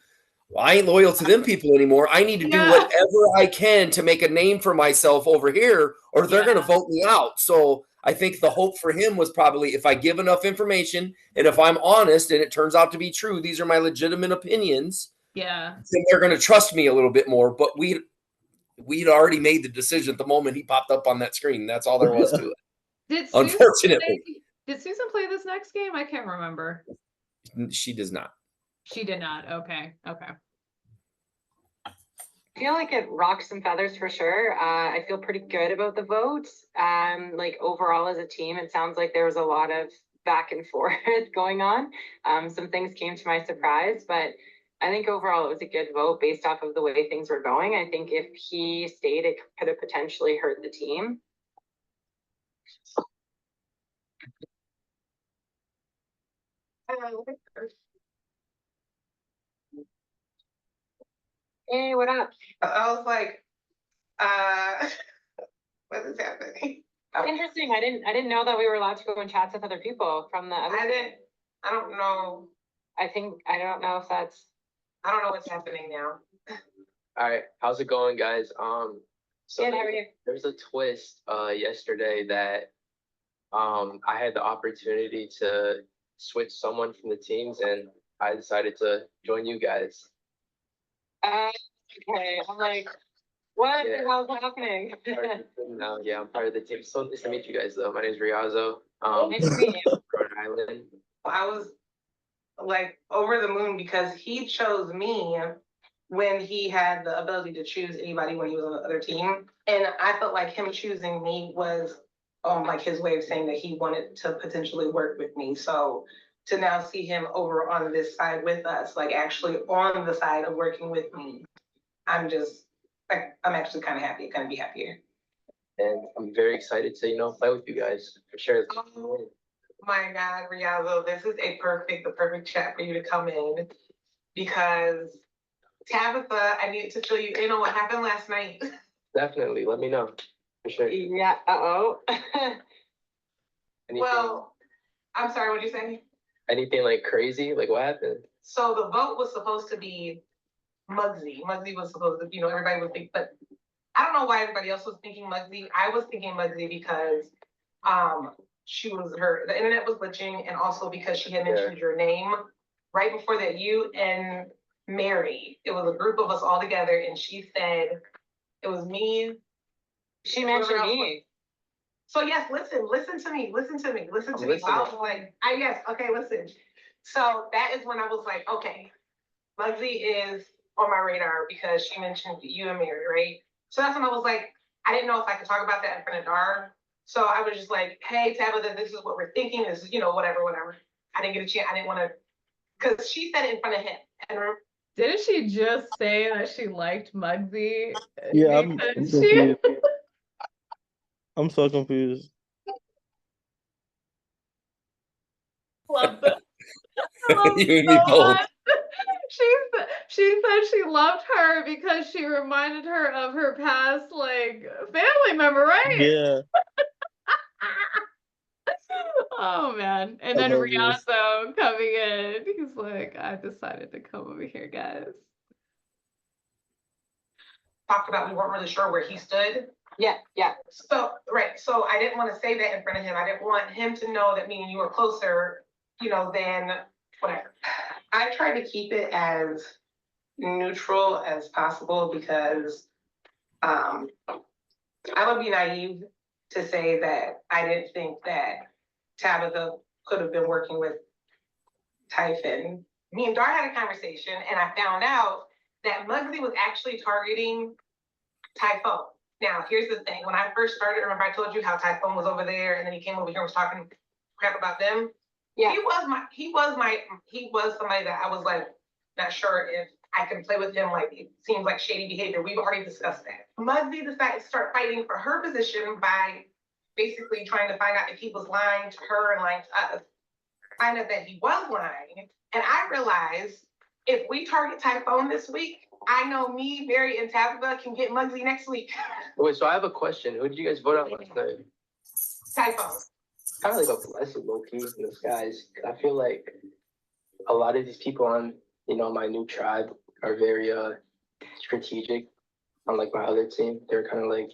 well, I ain't loyal to them people anymore. I need to do whatever I can to make a name for myself over here, or they're going to vote me out. So I think the hope for him was probably if I give enough information and if I'm honest and it turns out to be true, these are my legitimate opinions. Yeah. Then they're going to trust me a little bit more. But we'd already made the decision the moment he popped up on that screen. That's all there was to it. Unfortunately. Did Susan play this next game? I can't remember. She does not. She did not. Okay. Okay. I feel like it rocks some feathers for sure. I feel pretty good about the votes. Like overall as a team, it sounds like there was a lot of back and forth going on. Some things came to my surprise, but I think overall it was a good vote based off of the way things were going. I think if he stayed, it could have potentially hurt the team. Hey, what up? I was like, what is happening? Interesting. I didn't know that we were allowed to go in chats with other people from the other. I don't know. I don't know if that's. I don't know what's happening now. All right, how's it going, guys? So Good, how are you? There's a twist yesterday that I had the opportunity to switch someone from the teams, and I decided to join you guys. Okay, I'm like, what the hell's happening? No, yeah, I'm part of the team. So nice to meet you guys, though. My name is Riazo. Nice to meet you. Rhode Island. I was like over the moon because he chose me when he had the ability to choose anybody when he was on the other team. And I felt like him choosing me was like his way of saying that he wanted to potentially work with me. So to now see him over on this side with us, like actually on the side of working with me, I'm actually kind of happy. I couldn't be happier. And I'm very excited to, play with you guys for sure. Oh my God, Riazo, this is the perfect chat for you to come in because Tabitha, I need to fill you in on what happened last night. Definitely, let me know for sure. Yeah. Well, I'm sorry. What'd you say? Anything like crazy? Like what happened? So the vote was supposed to be Muggsy. Muggsy was supposed to, everybody would think, but I don't know why everybody else was thinking Muggsy. I was thinking Muggsy because the internet was glitching, and also because she had mentioned your name right before that, you and Mary. It was a group of us all together, and she said it was me. She mentioned me. So yes, listen to me. I was like, listen. So that is when I was like, okay, Muggsy is on my radar because she mentioned you and Mary, right? So that's when I was like, I didn't know if I could talk about that in front of Dar. So I was just like, hey, Tabitha, this is what we're thinking. This is, whatever. I didn't get a chance. I didn't want to, because she said it in front of him. And Didn't she just say that she liked Muggsy? Yeah, I'm Because confused. I'm so confused. loved it. I love You it and me so both. much. She said she loved her because she reminded her of her past like family member, right? Yeah, Oh man. And I then love this. Riazo coming in. He's like, I decided to come over here, guys. talked about we weren't really sure where he stood. Yeah. So, right, so I didn't want to say that in front of him. I didn't want him to know that me and you were closer, than whatever. I try to keep it as neutral as possible because I would be naive to say that I didn't think that Tabitha could have been working with Typhon. Me and Dar had a conversation and I found out that Muggsy was actually targeting Typhon. Now, here's the thing. When I first started, remember I told you how Typhon was over there and then he came over here and was talking crap about them? Yeah. He was somebody that I was like, not sure if I can play with him. Like, it seems like shady behavior. We've already discussed that. Muggsy decided to start fighting for her position by basically trying to find out if he was lying to her and lying to us. Find out that he was lying. And I realized if we target Typhon this week, I know me, Mary, and Tabitha can get Muggsy next week. Wait, so I have a question. Who did you guys vote out last night? Typhon. Kind of like a blessing, low key, in disguise. 'Cause I feel like a lot of these people on, my new tribe are very strategic. Unlike my other team, they're kind of like,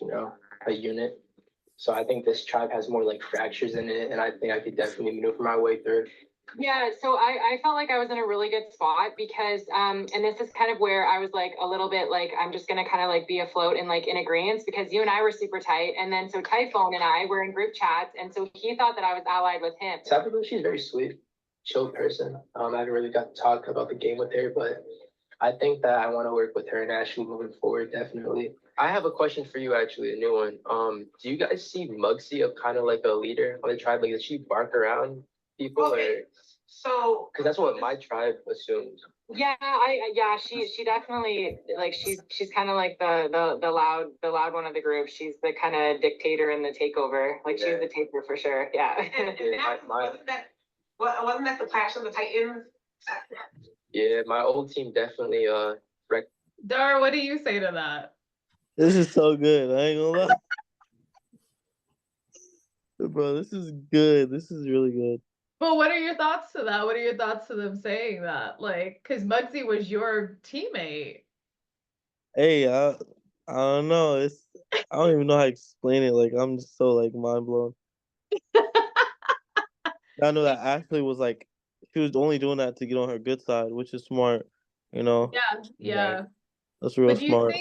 a unit. So I think this tribe has more like fractures in it, and I think I could definitely maneuver my way through. Yeah, so I felt like I was in a really good spot because and this is kind of where I was like a little bit like I'm just gonna kind of like be afloat and like in agreement because you and I were super tight, and then so Typhon and I were in group chats, and so he thought that I was allied with him. Tabitha, she's very sweet, chill person. I haven't really got to talk about the game with her, but I think that I want to work with her and Ashley moving forward, definitely. I have a question for you, actually, a new one. Do you guys see Muggsy of kind of like a leader on the tribe? Like, does she bark around people, Okay. So, because that's what my tribe assumed. Yeah, she definitely like she's kind of like the loud one of the group. She's the kind of dictator in the takeover. Like she's the taker for sure. Yeah. wasn't that the Clash of the Titans? Yeah, my old team definitely Dar, what do you say to that? This is so good. I ain't gonna lie. Bro, this is good. This is really good. But what are your thoughts to that? What are your thoughts to them saying that? Like, because Muggsy was your teammate. Hey, I don't know. I don't even know how to explain it. Like, I'm just so like mind blown. I know that Ashley was like, she was only doing that to get on her good side, which is smart. Yeah. Right. That's real But smart.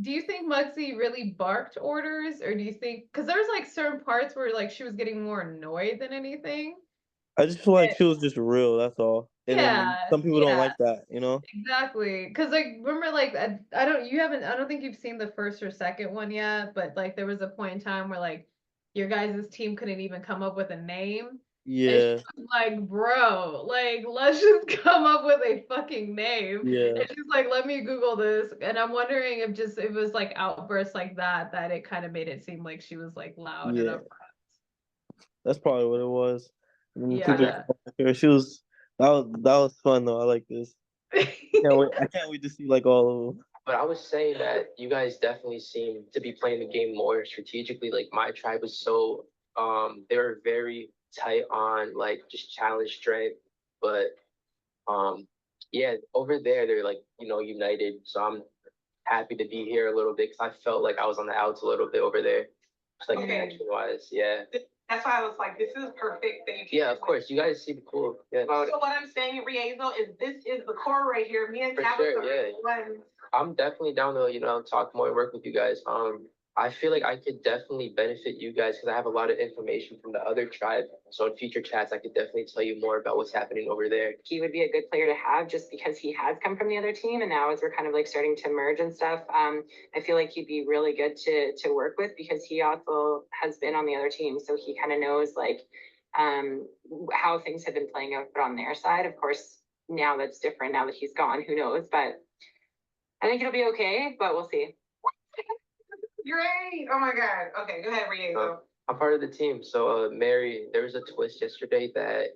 do you think Muggsy really barked orders, or do you think because there's like certain parts where like she was getting more annoyed than anything? I just feel like she was just real. That's all. And then some people don't Yeah. like that, Exactly. Because like remember like I don't think you've seen the first or second one yet, but like there was a point in time where like your guys' team couldn't even come up with a name. And Yeah. she was like, bro, like let's just come up with a fucking name. Yeah. And she's like, let me Google this. And I'm wondering if it was like outbursts like that it kind of made it seem like she was like loud and Yeah. upfront. That's probably what it was. And Yeah. she was that was fun though. I like this. I can't wait to see like all of them. But I was saying that you guys definitely seem to be playing the game more strategically. Like my tribe was so they were very tight on like just challenge strength. But yeah, over there they're like, united. So I'm happy to be here a little bit because I felt like I was on the outs a little bit over there. Just like connection wise. Yeah. That's why I was like, this is perfect that you Yeah, of course. You guys seem cool. Yeah. So what I'm saying, Riezo, is this is the core right here. Me and For Tabitha sure, yeah. are friends. I'm definitely down to, talk more and work with you guys. I feel like I could definitely benefit you guys because I have a lot of information from the other tribe. So in future chats, I could definitely tell you more about what's happening over there. He would be a good player to have just because he has come from the other team, and now as we're kind of like starting to merge and stuff, I feel like he'd be really good to work with because he also has been on the other team, so he kind of knows like how things have been playing out on their side. Of course, now that's different now that he's gone, who knows, but I think it'll be okay, but we'll see. Great. Oh my God. Okay, go ahead, Riezo. I'm part of the team. So Mary, there was a twist yesterday that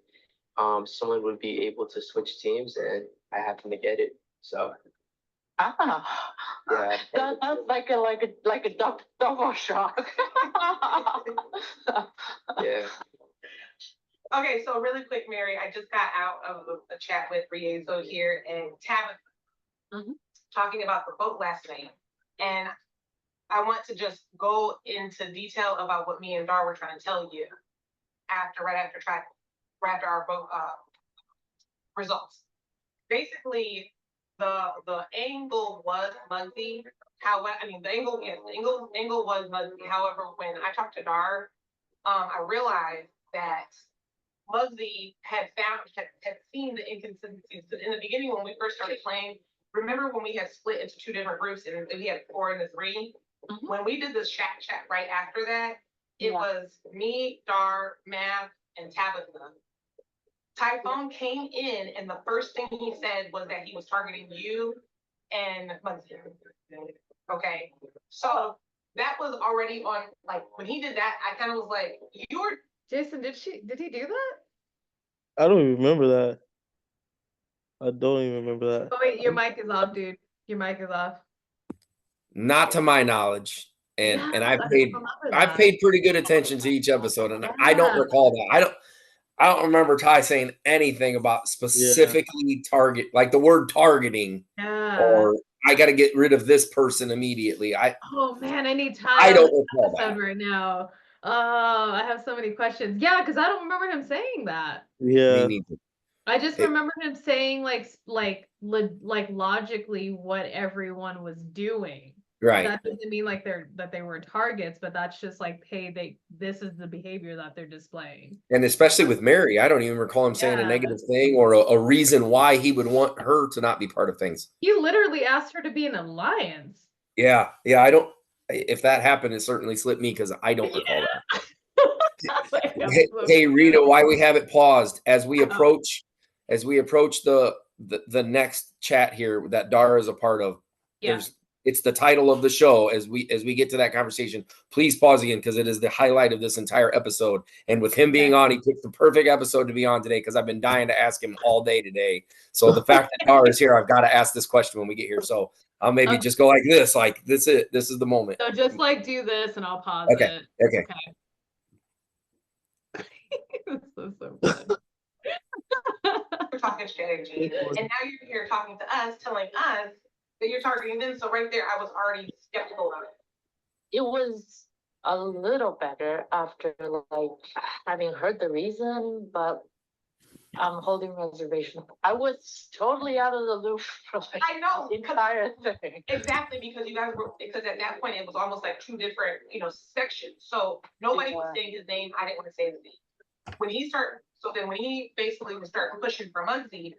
someone would be able to switch teams, and I happened to get it. So yeah, That's like a double shock. yeah. Okay, so really quick, Mary, I just got out of a chat with Riezo here and Tabitha talking about the vote last night. And I want to just go into detail about what me and Dar were trying to tell you right after our vote results. Basically, the angle was Muggsy. The angle was Muggsy. However, when I talked to Dar, I realized that Muggsy had seen the inconsistencies. In the beginning, when we first started playing, remember when we had split into two different groups and we had 4 and 3? When we did this chat right after that, it was me, Dar, Mav, and Tabitha. Typhone came in, and the first thing he said was that he was targeting you and Muggsy. Okay, so that was already on. Like when he did that, I kind of was like, "You were." Jason, did he do that? I don't even remember that. I don't even remember that. Oh wait, your mic is off, dude. Your mic is off. Not to my knowledge. And Yeah, and I remember I that. paid pretty good attention to each episode, and I don't Yeah. recall that. I don't remember Ty saying anything about specifically target, like the word targeting, Yeah. or I got to get rid of this person immediately. Oh man, I need time. I don't recall episode that. right now. Oh, I have so many questions. Yeah, because I don't remember him saying that. Yeah. Me neither. I just remember him saying like logically what everyone was doing. Right. That doesn't mean like they were targets, but that's just like, hey, this is the behavior that they're displaying. And especially with Mary, I don't even recall him saying a negative thing or a reason why he would want her to not be part of things. He literally asked her to be an alliance. Yeah. I don't. If that happened, it certainly slipped me because I don't recall that. Hey, Rita, why we have it paused as we approach the next chat here that Dara is a part of. Yeah. It's the title of the show as we get to that conversation. Please pause again because it is the highlight of this entire episode. And with him being on, he picked the perfect episode to be on today because I've been dying to ask him all day today. So the fact that Dara is here, I've got to ask this question when we get here. So I'll maybe just go like this, this is the moment. So just like do this and I'll pause it. Okay. This is so fun. We're talking strategy, and now you're here talking to us, telling us that you're targeting them. So right there, I was already skeptical of it. It was a little better after like having heard the reason, but I'm holding reservation. I was totally out of the loop for like I know the entire thing. Exactly, because at that point it was almost like 2 different, sections. So nobody was saying his name. I didn't want to say his name. When he basically was starting pushing for Muggsy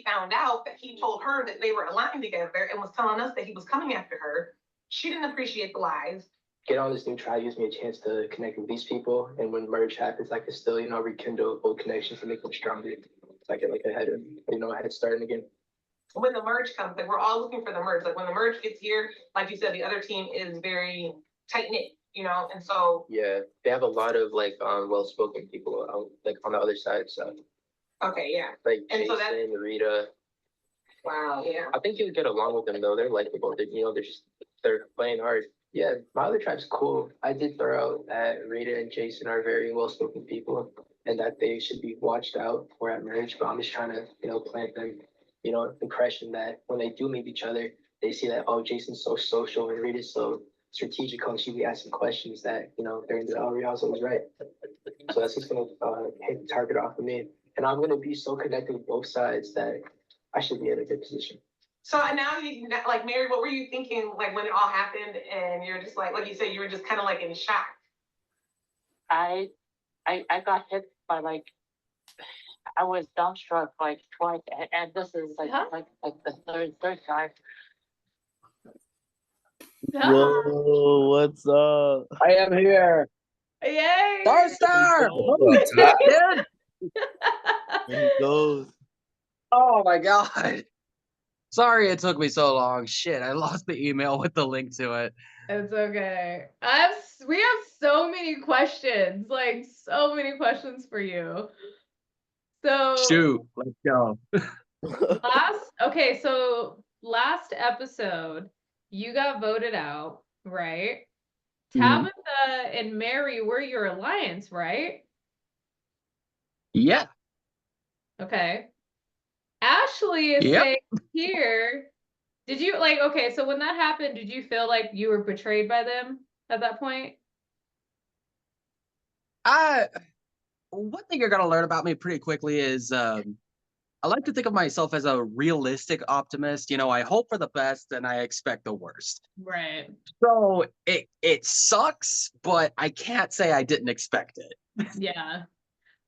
found out that he told her that they were aligned together and was telling us that he was coming after her. She didn't appreciate the lies. Get on this new trial gives me a chance to connect with these people, and when merge happens, I can still, rekindle old connections and make them stronger. So I get like a head starting again. When the merge comes, like we're all looking for the merge. Like when the merge gets here, like you said, the other team is very tight knit, and so yeah, they have a lot of like well-spoken people like on the other side. So okay, yeah, like and Jason, so Rita. Wow, yeah. I think you'll get along with them though. They're likable. They're playing hard. Yeah, my other tribe's cool. I did throw out that Rita and Jason are very well-spoken people and that they should be watched out for at merge, but I'm just trying to, plant them, impression that when they do meet each other, they see that, oh, Jason's so social and Rita's so strategical and she'll be asking questions that, they're into, oh, Rial's always right. So that's just gonna hit the target off of me. And I'm gonna be so connected with both sides that I should be in a good position. So now like Mary, what were you thinking like when it all happened and you're just like you said, you were just kind of like in shock? I got hit by like, I was dumbstruck like twice, and this is like the third time. Yo, what's up? I am here. Yay! Star! Holy Dude. There he goes. Oh my god. Sorry it took me so long. Shit, I lost the email with the link to it. It's okay. We have so many questions, like so many questions for you. So Shoot, let's go. so last episode, you got voted out, right? Mhm. Tabitha and Mary were your alliance, right? Yeah. Okay. Ashley is Yep. saying here, did you so when that happened, did you feel like you were betrayed by them at that point? One thing you're gonna learn about me pretty quickly is I like to think of myself as a realistic optimist. You know, I hope for the best and I expect the worst. Right. So it sucks, but I can't say I didn't expect it. Yeah.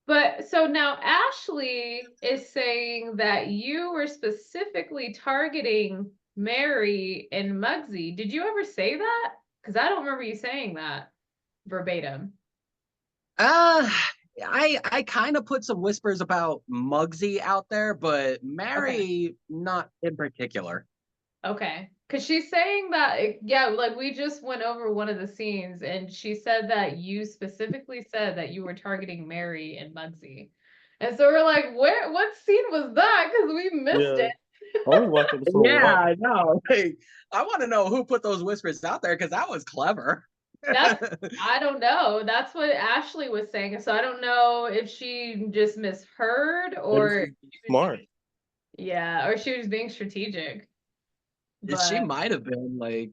But so now Ashley is saying that you were specifically targeting Mary and Muggsy. Did you ever say that? Because I don't remember you saying that verbatim. I kind of put some whispers about Muggsy out there, but Mary not in particular. Okay. Because she's saying that, like we just went over one of the scenes and she said that you specifically said that you were targeting Mary and Muggsy. And so we're like, what scene was that? Because we missed it. I only watched episode Yeah, one. I know. Like, I want to know who put those whispers out there because that was clever. I don't know. That's what Ashley was saying. So I don't know if she just misheard or Smart. yeah, or she was being strategic. She But might have been like,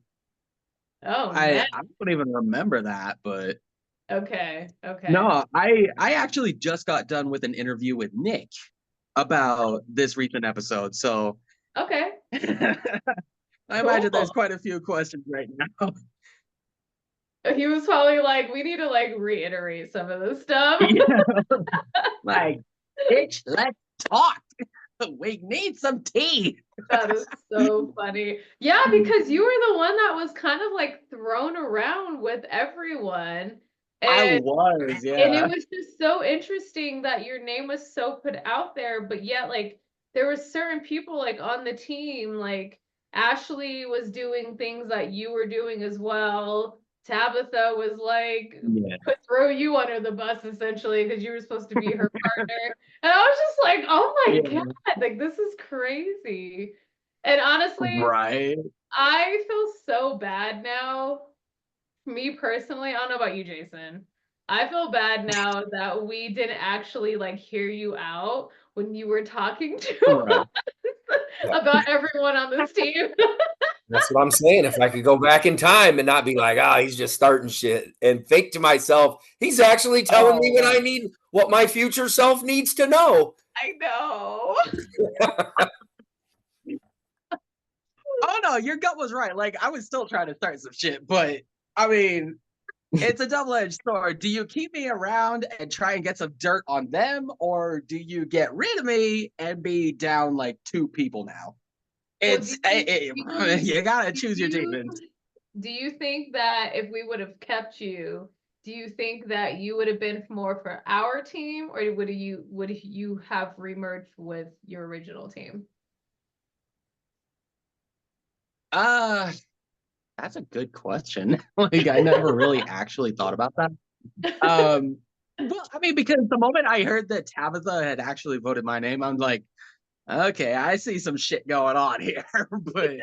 oh I man. don't even remember that, but Okay. no, I actually just got done with an interview with Nick about this recent episode. So Okay. I imagine there's quite a few questions right now. He was probably like, we need to like reiterate some of this stuff. Like, bitch, let's talk. We need some tea. That is so funny. Yeah, because you were the one that was kind of like thrown around with everyone. I was, yeah. And it was just so interesting that your name was so put out there, but yet like there were certain people like on the team, like Ashley was doing things that you were doing as well. Tabitha was like could throw you under the bus essentially because you were supposed to be her partner. And I was just like, oh my God, like this is crazy. And honestly, right. I feel so bad now. Me personally, I don't know about you, Jason. I feel bad now that we didn't actually like hear you out when you were talking to us about everyone on this team. That's what I'm saying. If I could go back in time and not be like, he's just starting shit, and think to myself, he's actually telling me what my future self needs to know. I know. Oh no, your gut was right. Like I was still trying to start some shit, but I mean, it's a double-edged sword. Do you keep me around and try and get some dirt on them, or do you get rid of me and be down like 2 people now? It's you gotta choose your demons. Do you think that if we would have kept you, do you think that you would have been more for our team, or would you have remerged with your original team? That's a good question. Like I never really actually thought about that. Well, I mean, because the moment I heard that Tabitha had actually voted my name, I'm like, okay, I see some shit going on here. But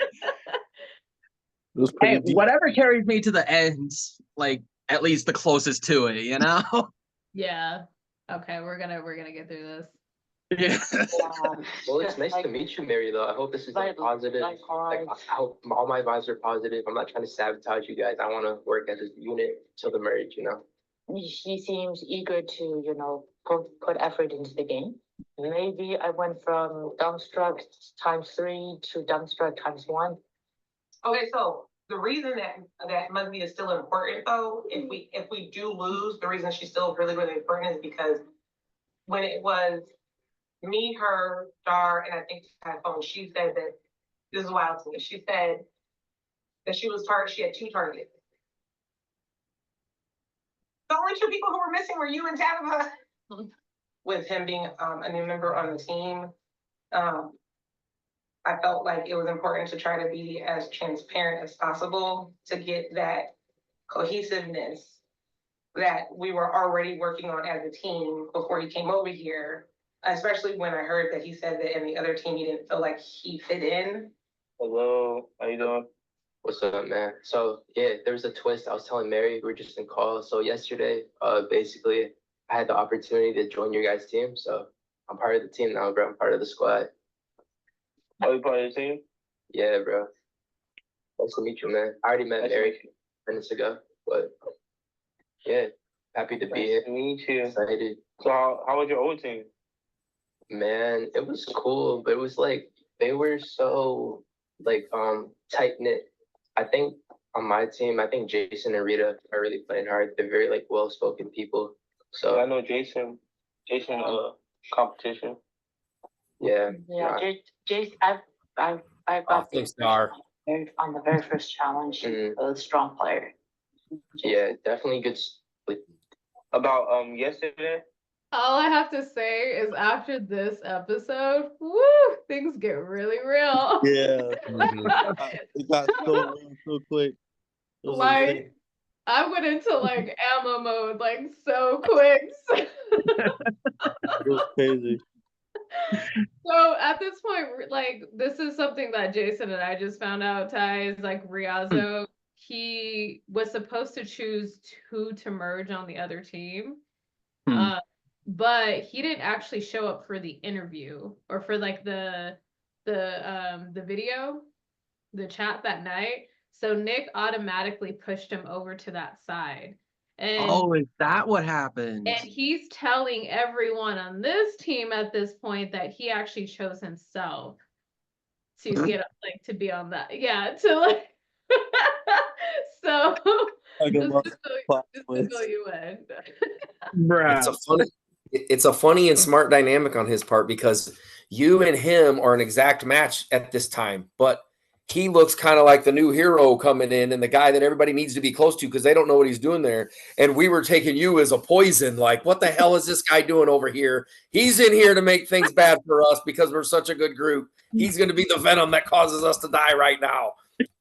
hey, whatever carries me to the end, like at least the closest to it, you know? Yeah. Okay, we're gonna get through this. Yeah. Well, it's nice to meet you, Mary, though. I hope this is like positive. Like, I hope all my vibes are positive. I'm not trying to sabotage you guys. I want to work as a unit till the marriage, you know? She seems eager to, put effort into the game. maybe I went from dumbstruck ×3 to dumbstruck ×1. Okay, so the reason that Muggsy is still important though, if we do lose, the reason she's still really, really important is because when it was me, her, Dar, and I think Typhone, she said that this is wild to me. She said that she had 2 targets. The only 2 people who were missing were you and Tabitha. With him being a new member on the team, I felt like it was important to try to be as transparent as possible to get that cohesiveness that we were already working on as a team before he came over here, especially when I heard that he said that in the other team he didn't feel like he fit in. Hello, how you doing? What's up, man? So yeah, there was a twist. I was telling Mary, we were just in call. So yesterday, basically, I had the opportunity to join your guys' team. So I'm part of the team now, bro. I'm part of the squad. Are you part of the team? Yeah, bro. Nice to meet you, man. I already met Nice to Mary meet you. minutes ago, but yeah, happy to be here. Nice to meet you. Excited. So how was your old team? Man, it was cool, but it was like they were so like tight knit. I think on my team, I think Jason and Rita are really playing hard. They're very like well spoken people. So I know Jason competition. yeah. Yeah, Jason, I got Thanks, Dar. on the very first challenge. A strong player. Yeah, definitely good. About yesterday. All I have to say is after this episode, woo, things get really real. Yeah. It got so real so quick. It was Like, insane. I went into like ammo mode like so quick. It was crazy. So at this point, like this is something that Jason and I just found out, Ty, is like Riazo, he was supposed to choose 2 to merge on the other team. But he didn't actually show up for the interview or for like the video, the chat that night. So Nick automatically pushed him over to that side. And Oh, is that what happened? and he's telling everyone on this team at this point that he actually chose himself to get like to be on that. Yeah, to like so just to fill you in. It's a funny and smart dynamic on his part because you and him are an exact match at this time, but he looks kind of like the new hero coming in and the guy that everybody needs to be close to because they don't know what he's doing there. And we were taking you as a poison. Like, what the hell is this guy doing over here? He's in here to make things bad for us because we're such a good group. He's going to be the venom that causes us to die right now.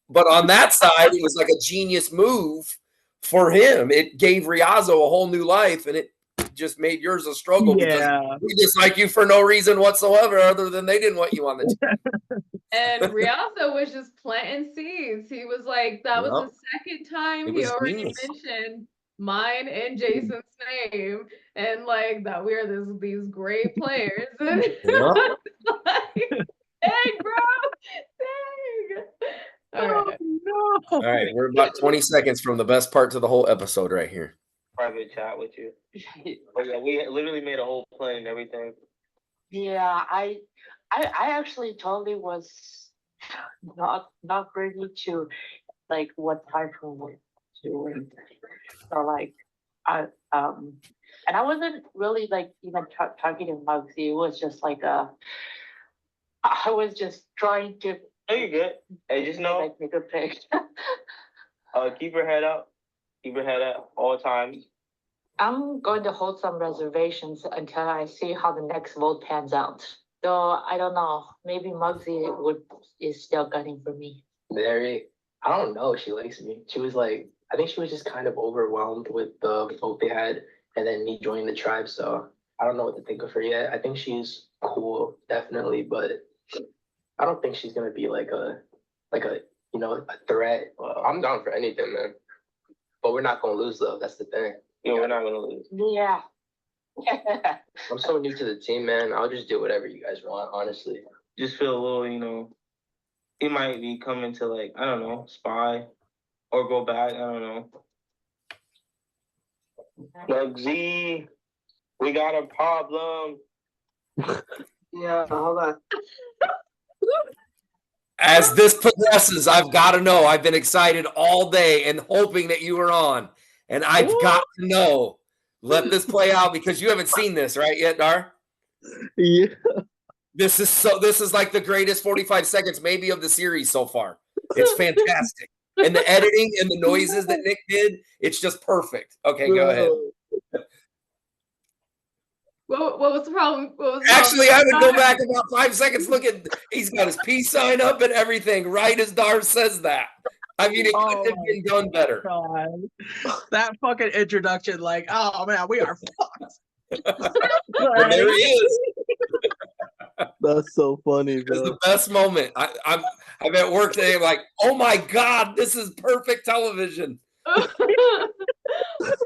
But on that side, it was like a genius move for him. It gave Riazo a whole new life, and it just made yours a struggle because we dislike you for no reason whatsoever other than they didn't want you on the team. And Rialto was just planting seeds. He was like, that was the second time he already mentioned mine and Jason's name, and like that we are these great players. And like, dang, bro, dang. All right. No. All right, we're about 20 seconds from the best part to the whole episode right here. Private chat with you. But yeah, we literally made a whole plan and everything. Yeah, I actually totally was not ready to like what Typhoon was doing. So like and I wasn't really like even targeting Muggsy. It was just like I was just trying to. No, you're good. Hey, just know. Like make a pick. Keep your head up. Keep your head up all times. I'm going to hold some reservations until I see how the next vote pans out. Though I don't know, maybe Muggsy is still gunning for me. Mary, I don't know if she likes me. She was like, I think she was just kind of overwhelmed with the vote they had, and then me joining the tribe. So I don't know what to think of her yet. I think she's cool, definitely, but I don't think she's gonna be like a a threat. I'm down for anything, man. But we're not gonna lose though. That's the thing. Yeah, we're not gonna lose. Yeah. I'm so new to the team, man. I'll just do whatever you guys want, honestly. Just feel a little, he might be coming to like, I don't know, spy or go back. I don't know. Muggsy, we got a problem. Yeah, hold on. As this progresses, I've got to know. I've been excited all day and hoping that you were on, and I've got to know. Let this play out because you haven't seen this right yet, Dar. Yeah. This is like the greatest 45 seconds maybe of the series so far. It's fantastic. And the editing and the noises that Nick did, it's just perfect. Okay, go ahead. What was the problem? What was the Actually, problem? I would go back about 5 seconds. Look at, he's got his peace sign up and everything, right as Dar says that. I mean, it couldn't have been done better. God. That fucking introduction, like, oh man, we are fucked. And there he is. That's so funny, It's bro. the best moment. I'm at work today. I'm like, oh my God, this is perfect television.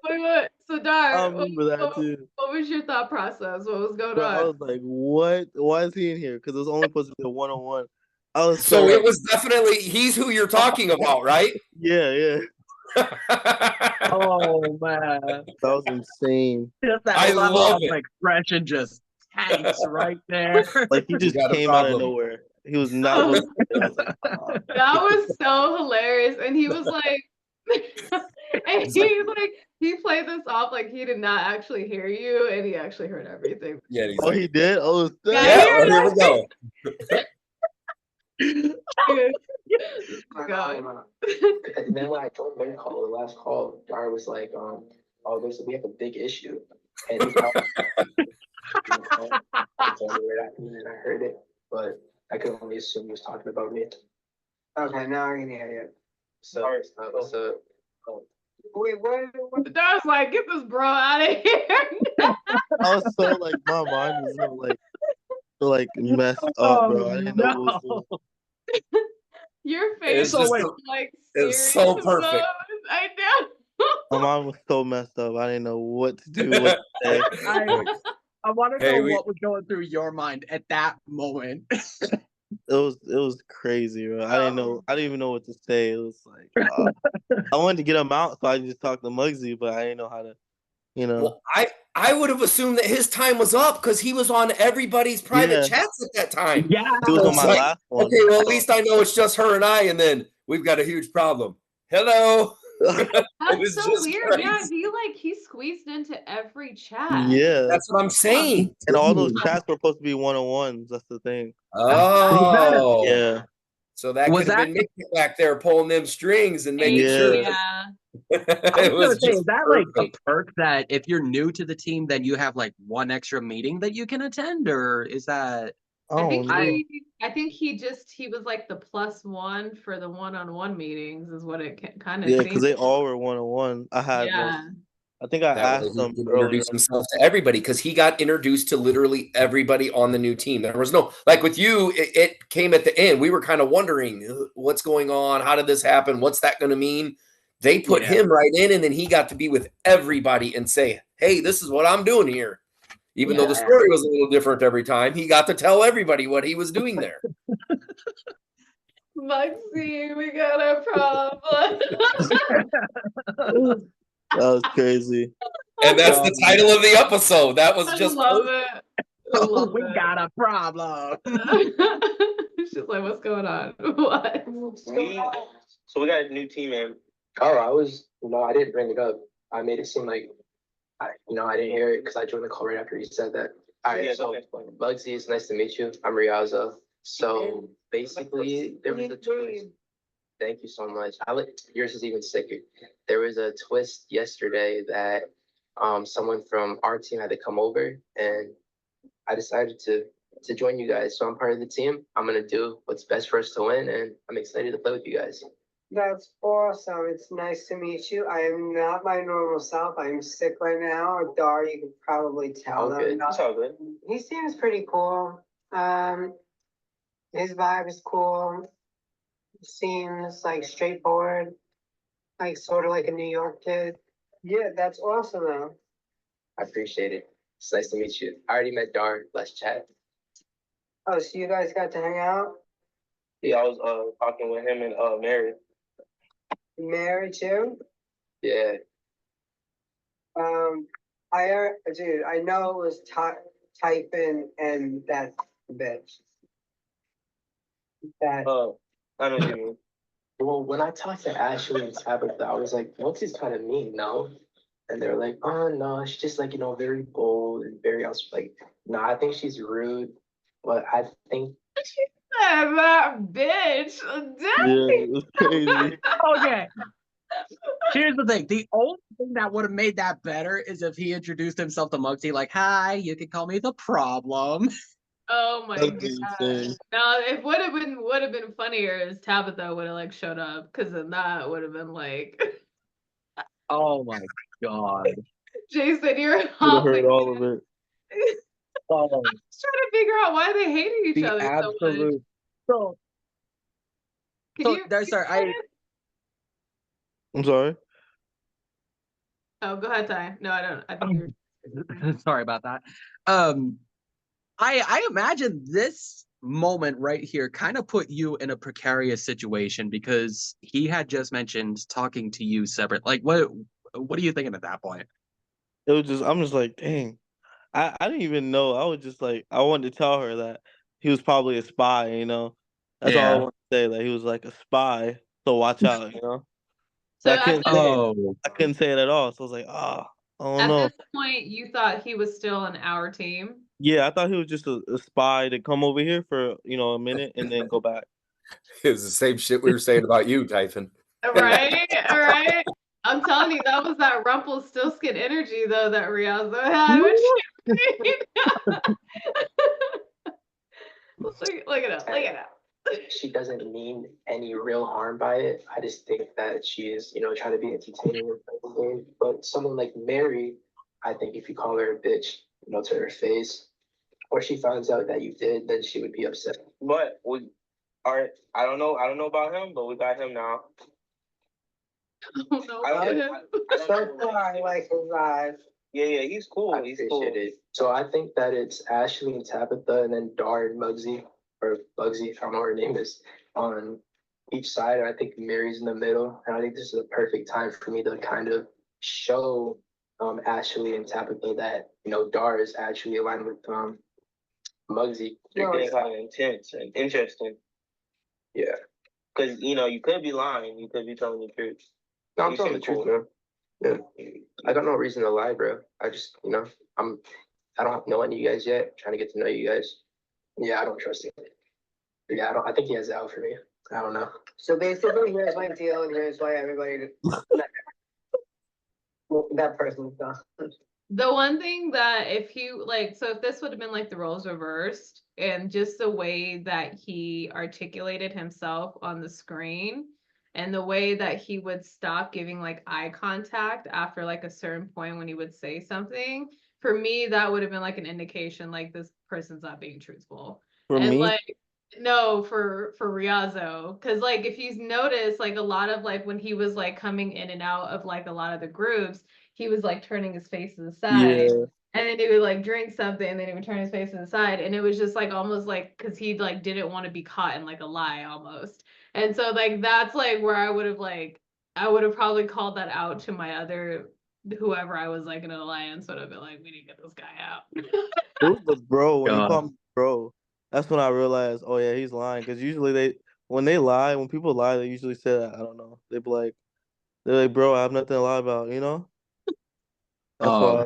Wait. So Dar, I remember that too. what was your thought process? What was going Bro, I on? was like, what? Why is he in here? Because it was only supposed to be a one-on-one. I was So it was definitely, he's who you're talking about, right? Yeah. Oh man, that was insane. just that I level love of it. expression just tanks right there. Like he just got a came out of problem. nowhere. He was not. supposed to be there. I was like, That was so hilarious. And he was like, and he's like, he played this off like he did not actually hear you, and he actually heard everything. Yeah, he's oh, like, he did. Oh, Yeah, yeah, he heard here we go. God. And then when I joined their call, the last call, Dar was like, we have a big issue. And he called and I heard it, but I could only assume he was talking about me. Okay, now I can hear you. So, Wait, what? Dar's like, get this bro out of here. I was so like, my mind was so like messed up, bro. I didn't know what was going. Your face It's just was so- like it's serious so perfect. mode. I know. My mind was so messed up. I didn't know what to do. What to say. I want to Hey, know what was going through your mind at that moment. It was crazy, bro. I didn't even know what to say. It was like I wanted to get him out so I could just talk to Muggsy, but I didn't know how to, Well, I would have assumed that his time was up because he was on everybody's private Yeah. chats at that time. Yeah, He was So on my it's like, last one. okay, well, at least I know it's just her and I, and then we've got a huge problem. Hello. was That's so just weird. Yeah, crazy. he squeezed into every chat. Yeah. That's what I'm saying. And all those chats were supposed to be one-on-ones. That's the thing. Oh. Yeah. So that Was could have been that- Nick back there pulling them strings and making Yeah. sure. Yeah. I was gonna say, just is that like a perfect. perk that if you're new to the team, then you have like one extra meeting that you can attend, or is that? I I think don't know. I think he was like the +1 for the one-on-one meetings is what it kind of Yeah, seemed. because they all were one-on-one. I had Yeah. I think I That way asked he them could earlier. introduce himself to everybody because he got introduced to literally everybody on the new team. There was no, like with you, it came at the end. We were kind of wondering what's going on. How did this happen? What's that going to mean? They put Yeah. him right in, and then he got to be with everybody and say, hey, this is what I'm doing here. Even though the Yeah. story was a little different every time, he got to tell everybody what he was doing there. Mugsy, we got a problem. That was crazy. And that's the title of the episode. That was I just love perfect. it. I love We it. got a problem. She's like, what's going on? What? So we got a new team in. I didn't bring it up. I made it seem like, I didn't hear it because I joined the call right after you said that. All right, Yeah, so okay. Bugsy, it's nice to meet you. I'm Riaza. So basically, there was a twist. Thank you so much. Yours is even sicker. There was a twist yesterday that someone from our team had to come over, and I decided to join you guys. So I'm part of the team. I'm gonna do what's best for us to win, and I'm excited to play with you guys. That's awesome. It's nice to meet you. I am not my normal self. I'm sick right now. Dar, you can probably tell. All that good. I'm not- It's all good. He seems pretty cool. His vibe is cool. Seems like straightforward, like sort of like a New York kid. Yeah, that's awesome though. I appreciate it. It's nice to meet you. I already met Dar. Let's chat. Oh, so you guys got to hang out? Yeah, I was talking with him and Mary. Married too? Yeah. Dude, I know it was Typhon and that bitch. That Oh, I know what you mean. well, when I talked to Ashley and Tabitha, I was like, Moxie's kind of mean, no? And they're like, oh no, she's just like, very bold and very else. Like, no, I think she's rude, but I think. That bitch. Yeah, it's crazy. Okay. Here's the thing. The only thing that would have made that better is if he introduced himself to Muggsy like, hi, you can call me the problem. Oh my That's god. insane. No, it would have been funnier as Tabitha would have like showed up, because then that would have been like Oh my god. Jason, you're Would have heard hopping. all of it. Oh, I'm just trying to figure out why they hated each the other so much. absolute. So, Can so you there's sorry, I'm sorry. Oh, go ahead, Ty. No, I don't. I think you're sorry about that. I imagine this moment right here kind of put you in a precarious situation because he had just mentioned talking to you separate. Like, what are you thinking at that point? It was just, I'm just like, dang. I didn't even know. I was just like, I wanted to tell her that he was probably a spy, you know? That's all I Yeah. wanted to say, that he was like a spy, so watch out, you know? So I at couldn't this, say it. Oh, I couldn't say it at all. So I was like, oh at no. this point, you thought he was still on our team, Yeah, I thought he was just a spy to come over here for, a minute and then go back. It's the same shit we were saying about you, Typhon. right? Right. I'm telling you, that was that Rumpelstiltskin energy though that Riazzo had. Look it up. Look it up. She doesn't mean any real harm by it. I just think that she is, trying to be entertaining and play the game. But someone like Mary, I think if you call her a bitch, to her face, or she finds out that you did, then she would be upset. But I don't know about him, but we got him now. so far I like his eyes. Yeah, he's cool. I He's appreciate cool. it. So I think that it's Ashley and Tabitha and then Dar and Muggsy, or Bugsy, I don't know what her name is, on each side. And I think Mary's in the middle. And I think this is a perfect time for me to kind of show Ashley and Tabitha that, Dar is actually aligned with Muggsy. You're getting kind of intense and interesting. Yeah. Because, you could be lying. You could be telling the truth. No, I'm You telling the seem truth, cool. man. Yeah. I got no reason to lie, bro. I just, I don't know any of you guys yet. I'm trying to get to know you guys. Yeah, I don't trust him. Yeah, I think he has it out for me. I don't know. So basically, here's my deal, and here's why everybody that person's done. The one thing that if this would have been like the roles reversed and just the way that he articulated himself on the screen and the way that he would stop giving like eye contact after like a certain point when he would say something, for me, that would have been like an indication like this person's not being truthful. For and me? like, no, for Riazzo, because like if you've noticed, like a lot of like when he was like coming in and out of like a lot of the groups, he was like turning his face to the side, Yeah. and then he would like drink something, and then he would turn his face to the side, and it was just like almost like because he like didn't want to be caught in like a lie almost, and so like that's like where I would have probably called that out to my other whoever I was like in an alliance would have been like, we need to get this guy out. It was the bro. When he God. called me bro, that's when I realized, oh yeah, he's lying. Because usually when people lie, they usually say that. I don't know. They're like, bro, I have nothing to lie about, you know? That's why.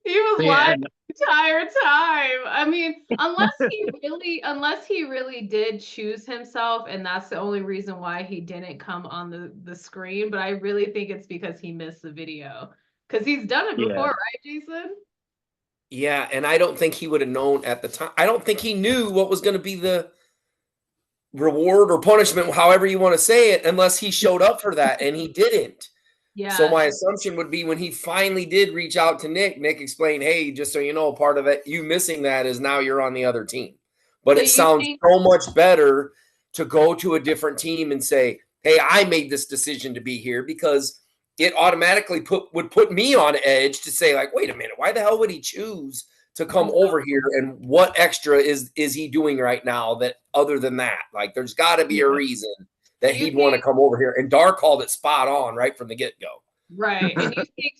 He was Yeah, lying and- the entire time. I mean, unless he really did choose himself, and that's the only reason why he didn't come on the screen. But I really think it's because he missed the video. Because he's done it before, Yeah. right, Jason? Yeah, and I don't think he would have known at the time. I don't think he knew what was going to be the reward or punishment, however you want to say it, unless he showed up for that, and he didn't. Yeah. So my assumption would be when he finally did reach out to Nick explained, hey, just so you know, part of it, you missing that is now you're on the other team. But So it you sounds think- so much better to go to a different team and say, hey, I made this decision to be here, because it automatically would put me on edge to say, like, wait a minute, why the hell would he choose to come over here, and what extra is he doing right now that other than that? Like, there's got to be a reason that he'd want to come over here. And Dar called it spot on right from the get-go. Right. And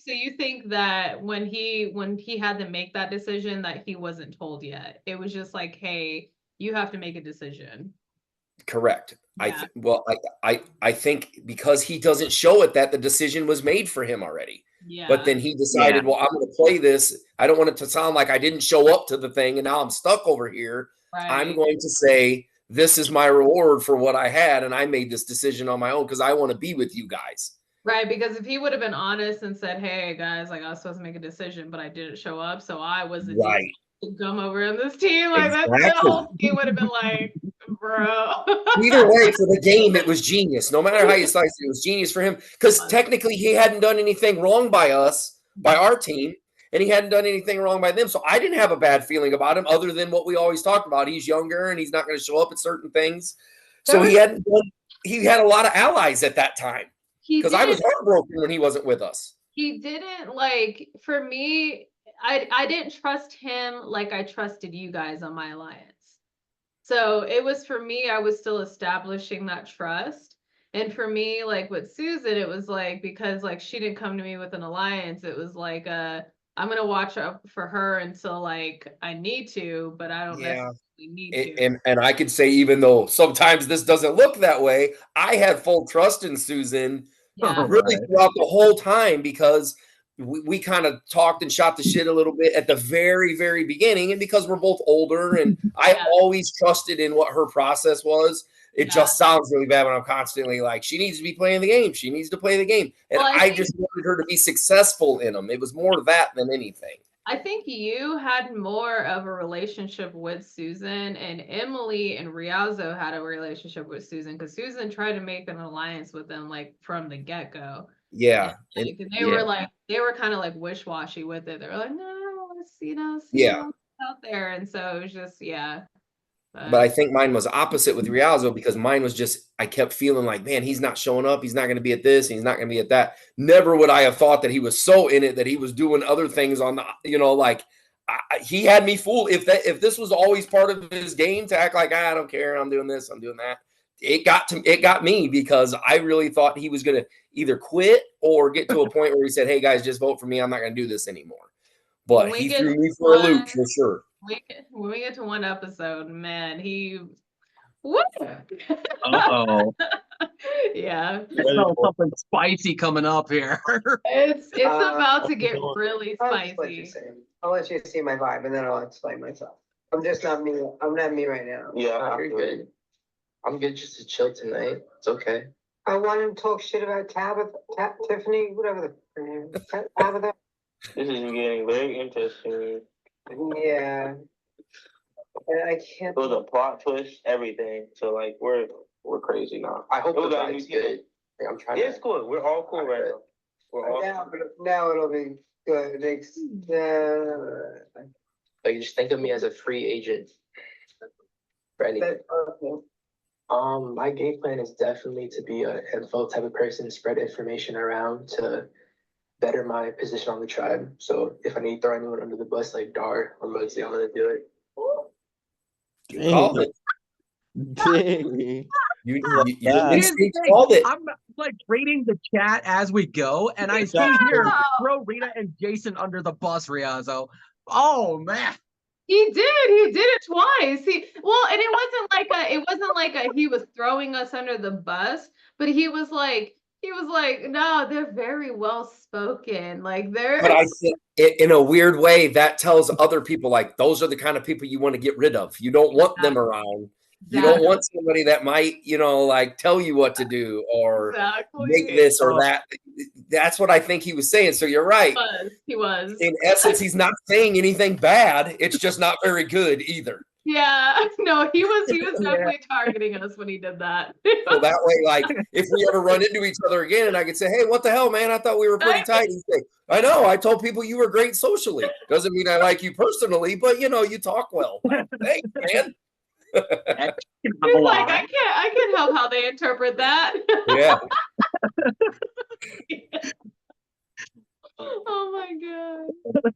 you think that when he had to make that decision that he wasn't told yet. It was just like, hey, you have to make a decision. Correct. Yeah. I think because he doesn't show it that the decision was made for him already. Yeah. But then he decided, well, I'm going to play this. I don't want it to sound like I didn't show up to the thing and now I'm stuck over here. I'm Right. going to say, this is my reward for what I had. And I made this decision on my own because I want to be with you guys. Right, because if he would have been honest and said, hey guys, like I was supposed to make a decision, but I didn't show up, so I was the Right. come over on this team, like that the Exactly. whole team would have been like, bro. Either way, for the game, it was genius. No matter how you slice it, it was genius for him because technically he hadn't done anything wrong by us, by our team, and he hadn't done anything wrong by them. So I didn't have a bad feeling about him other than what we always talked about. He's younger and he's not going to show up at certain things. So he had a lot of allies at that time because I was heartbroken when he wasn't with us. He didn't like, for me, I didn't trust him like I trusted you guys on my alliance. So it was, for me, I was still establishing that trust. And for me, like with Susan, it was like, because like she didn't come to me with an alliance, it was like I'm gonna watch out for her until like I need to, but I don't necessarily need to. And I could say, even though sometimes this doesn't look that way, I had full trust in Susan really throughout the whole time because we kind of talked and shot the shit a little bit at the very, very beginning. And because we're both older and I always trusted in what her process was. It just sounds really bad when I'm constantly like, she needs to be playing the game. She needs to play the game. And Well, I just wanted her to be successful in them. It was more that than anything. I think you had more of a relationship with Susan, and Emily and Rialzo had a relationship with Susan because Susan tried to make an alliance with them like from the get-go. Yeah. And they were like, they were kind of like wish-washy with it. They were like, no, let's see out there. And so it was just, But I think mine was opposite with Rialzo because mine was just, I kept feeling like, man, he's not showing up. He's not going to be at this. He's not going to be at that. Never would I have thought that he was so in it that he was doing other things on the, like he had me fooled. If this was always part of his game to act like, I don't care. I'm doing this. I'm doing that. It got me because I really thought he was going to either quit or get to a point where he said, hey guys, just vote for me. I'm not going to do this anymore. But he threw me for a loop for sure. When we get to one episode, man, what? Uh-oh. Yeah. There's something spicy coming up here. It's about to get really spicy. I'll let you see my vibe and then I'll explain myself. I'm just not me. I'm not me right now. Yeah, you're good. I'm good just to chill tonight. It's okay. I want to talk shit about Tiffany, whatever her name is. Tabitha. This is getting very interesting. Yeah. And I can't. It was a plot twist, everything. So like we're crazy now. I hope the the vibe's good. I'm trying it's cool. We're all cool right now. We're all now it'll be good. Like just think of me as a free agent for anything. My game plan is definitely to be a info type of person, spread information around to better my position on the tribe. So if I need to throw anyone under the bus like Dar or Muggsy, I'm gonna do it. Called it. Dang. You called it. I'm like reading the chat as we go, and I see here throw Rita and Jason under the bus, Rialzo. Oh man. He did it twice. And it wasn't like he was throwing us under the bus, but he was like, no, they're very well spoken. Like they're. But I think in a weird way, that tells other people like those are the kind of people you want to get rid of. You don't want them around. You don't want somebody that might, like tell you what to do or make this or that. That's what I think he was saying. So you're right. He was. In essence, he's not saying anything bad. It's just not very good either. Yeah, no, he was definitely targeting us when he did that. So that way, like, if we ever run into each other again and I could say, hey, what the hell, man? I thought we were pretty tight. He'd say, I know. I told people you were great socially. Doesn't mean I like you personally, but, you talk well. Thanks, man. He's like, I can't help how they interpret that. Yeah. Oh my god.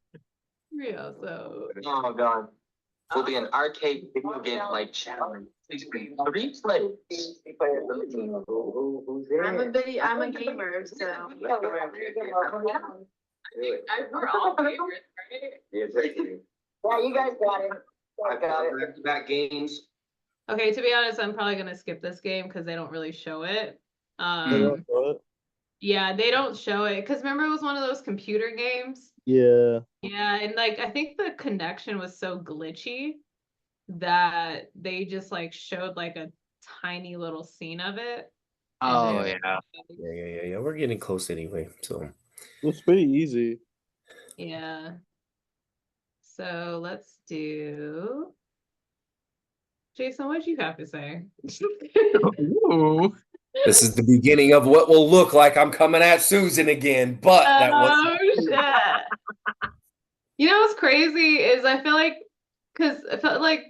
Yeah, so. Oh god. will be an arcade video game like challenge. Replay. I'm a gamer, so. We're all favorites, right? Yeah, you guys got it. I've got back games. Okay, to be honest, I'm probably gonna skip this game because they don't really show it. Yeah, they don't show it because remember it was one of those computer games. Yeah. Yeah, and like I think the connection was so glitchy that they just like showed like a tiny little scene of it. Oh then- yeah. We're getting close anyway, so It's pretty easy. Yeah. So let's do. Jason, what did you have to say? Ooh. this is the beginning of what will look like I'm coming at Susan again, but that was Oh shit! You know what's crazy is I feel like, because I felt like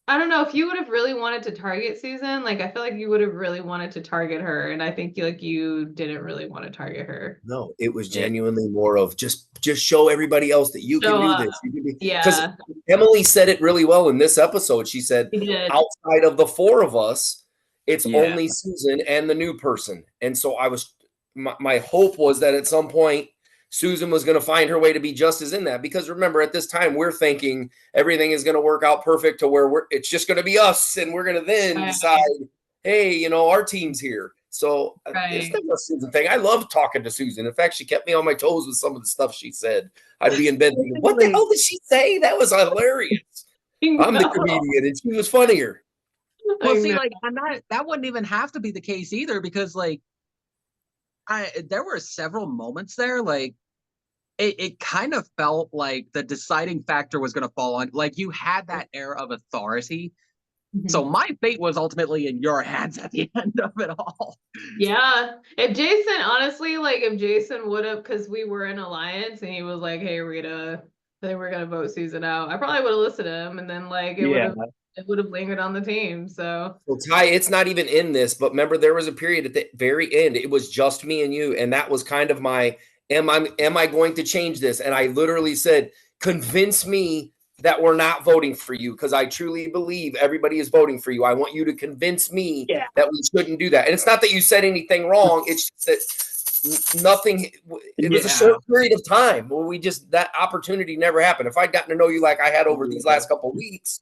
I don't know if you would have really wanted to target Susan. Like I feel like you would have really wanted to target her, and I think you didn't really want to target her. no, it was genuinely more of just show everybody else that you Show can do up. this. Because Yeah, Emily said it really well in this episode. She said, he did. outside of the four of us, it's Yeah. only Susan and the new person. And so my hope was that at some point Susan was going to find her way to be just as in that, because remember at this time we're thinking everything is going to work out perfect to where it's just going to be us and we're going to then Right. decide, hey, our team's here. So it's Right. not a Susan thing. I love talking to Susan. In fact, she kept me on my toes with some of the stuff she said. I'd be in bed thinking, what the hell did she say? That was hilarious. I'm the comedian and she was funnier. Well, I see, know. like, and that wouldn't even have to be the case either, because like, there were several moments there, like, it kind of felt like the deciding factor was going to fall on, like, you had that air of authority. So my fate was ultimately in your hands at the end of it all. Yeah, if Jason would have, because we were in alliance and he was like, hey Rita, I think we're gonna vote Susan out, I probably would have listened to him, and then like it would have lingered on the team. So Well, Ty, it's not even in this, but remember there was a period at the very end. It was just me and you, and that was kind of my am I going to change this? And I literally said, convince me that we're not voting for you, because I truly believe everybody is voting for you. I want you to convince me that we shouldn't do that. And it's not that you said anything wrong. It's just that nothing. It was a short period of time where that opportunity never happened. If I'd gotten to know you like I had over these last couple of weeks,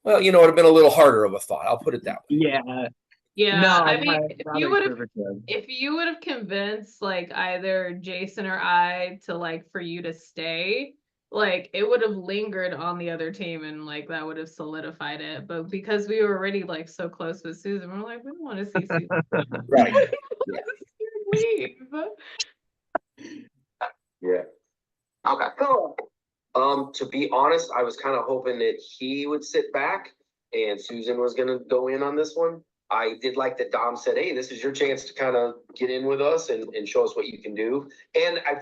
well, it would have been a little harder of a thought. I'll put it that way. yeah, No, I mean, rather if you would have convinced like either Jason or I to like for you to stay, like it would have lingered on the other team and like that would have solidified it. But because we were already like so close with Susan, we're like, we don't want to see Susan. Right. Leave. Yeah. Okay. Cool. To be honest, I was kind of hoping that he would sit back and Susan was gonna go in on this one. I did like that Dom said, hey, this is your chance to kind of get in with us and show us what you can do. And I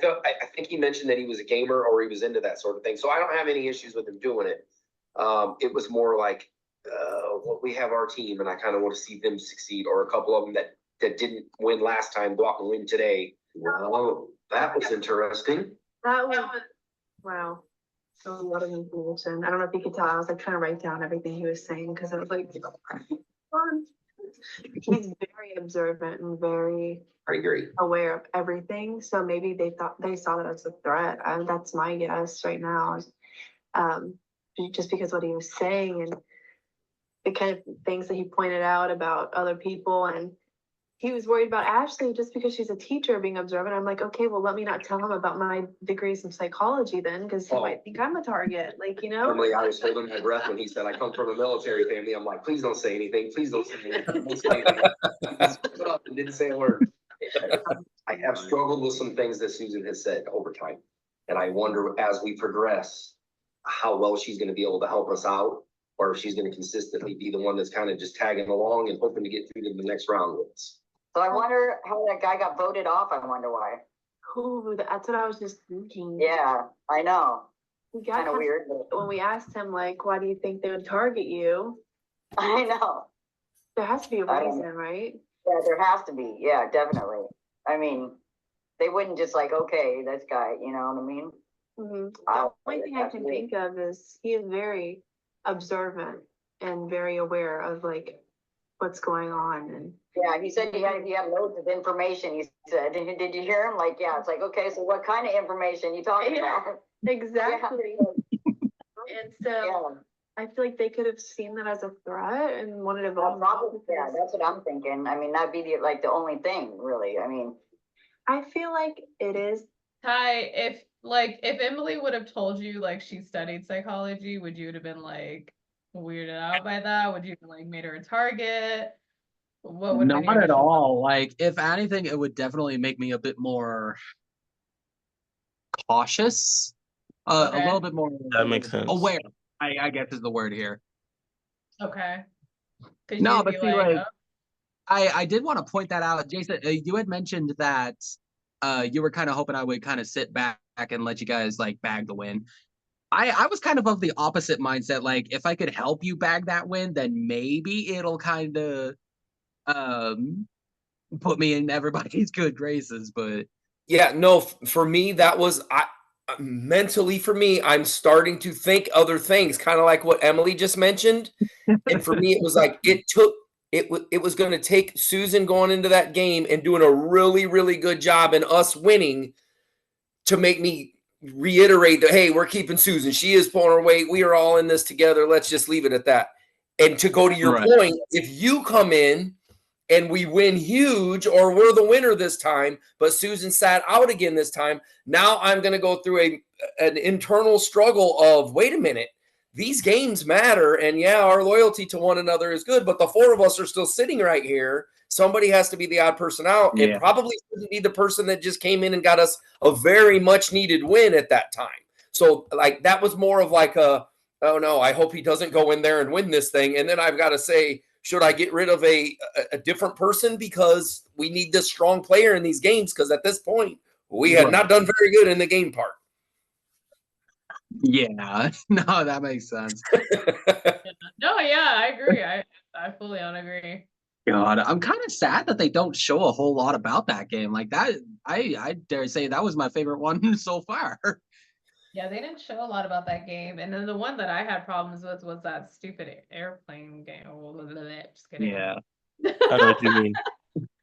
think he mentioned that he was a gamer or he was into that sort of thing. So I don't have any issues with him doing it. It was more like, well, we have our team and I kind of want to see them succeed, or a couple of them that didn't win last time go out and win today. Well, that was interesting. That was, wow. There was a lot of information. I don't know if you could tell, I was like trying to write down everything he was saying, because I was like, he's very observant and very I agree. aware of everything. So maybe they saw that as a threat. And that's my guess right now. Just because what he was saying and the kind of things that he pointed out about other people, and he was worried about Ashley just because she's a teacher being observant. I'm like, okay, well, let me not tell him about my degrees in psychology then, because he might think I'm a target, like, you know? Normally, I was holding my breath when he said, I come from a military family. I'm like, please don't say anything. Please don't say anything. Don't say anything. He stood up and didn't say a word. I have struggled with some things that Susan has said over time. And I wonder, as we progress, how well she's going to be able to help us out, or if she's going to consistently be the one that's kind of just tagging along and hoping to get through to the next round with us. So I wonder how that guy got voted off. I wonder why. Ooh, that's what I was just thinking. Yeah, I know. We got Kind of weird. when we asked him, like, why do you think they would target you? I know. There has to be a I don't reason, know. right? Yeah, there has to be. Yeah, definitely. I mean, they wouldn't just like, okay, this guy, you know what I mean? Mm-hmm. I The don't only think thing I that's can weird. think of is he is very observant and very aware of like what's going on. And Yeah, he said he had loads of information. He said, did you hear him? Like, yeah, it's like, okay, so what kind of information you talking about? exactly. And so I feel like they could have seen that as a threat and wanted to vote. Yeah, that's what I'm thinking. I mean, that'd be the only thing, really. I mean, I feel like it is. Ty, if Emily would have told you like she studied psychology, would you have been like weirded out by that? Would you have like made her a target? What would have been Not your at all. Like, if anything, it would definitely make me a bit more cautious, a Okay. little bit more That makes sense. aware. I guess is the word here. Okay. No, but see, like, oh. I did want to point that out, Jason. You had mentioned that you were kind of hoping I would kind of sit back and let you guys like bag the win. I was kind of the opposite mindset. Like, if I could help you bag that win, then maybe it'll kind of put me in everybody's good graces. But Yeah, no, for me, that was mentally for me, I'm starting to think other things, kind of like what Emily just mentioned. And for me, it was like it was going to take Susan going into that game and doing a really, really good job and us winning to make me reiterate that, hey, we're keeping Susan. She is pulling her weight. We are all in this together. Let's just leave it at that. And to go to your point, if you come in and we win huge, or we're the winner this time, but Susan sat out again this time, now I'm going to go through an internal struggle of, wait a minute, these games matter. And yeah, our loyalty to one another is good, but the four of us are still sitting right here. Somebody has to be the odd person out. Yeah. It probably shouldn't be the person that just came in and got us a very much needed win at that time. So like, that was more of like oh no, I hope he doesn't go in there and win this thing. And then I've got to say, should I get rid of a different person because we need this strong player in these games? Because at this point, we had not done very good in the game part. Yeah, no, that makes sense. No, yeah, I agree. I fully agree. God, I'm kind of sad that they don't show a whole lot about that game. Like that, I dare say that was my favorite one so far. Yeah, they didn't show a lot about that game. And then the one that I had problems with was that stupid airplane game. Just kidding. Yeah. I know what you mean.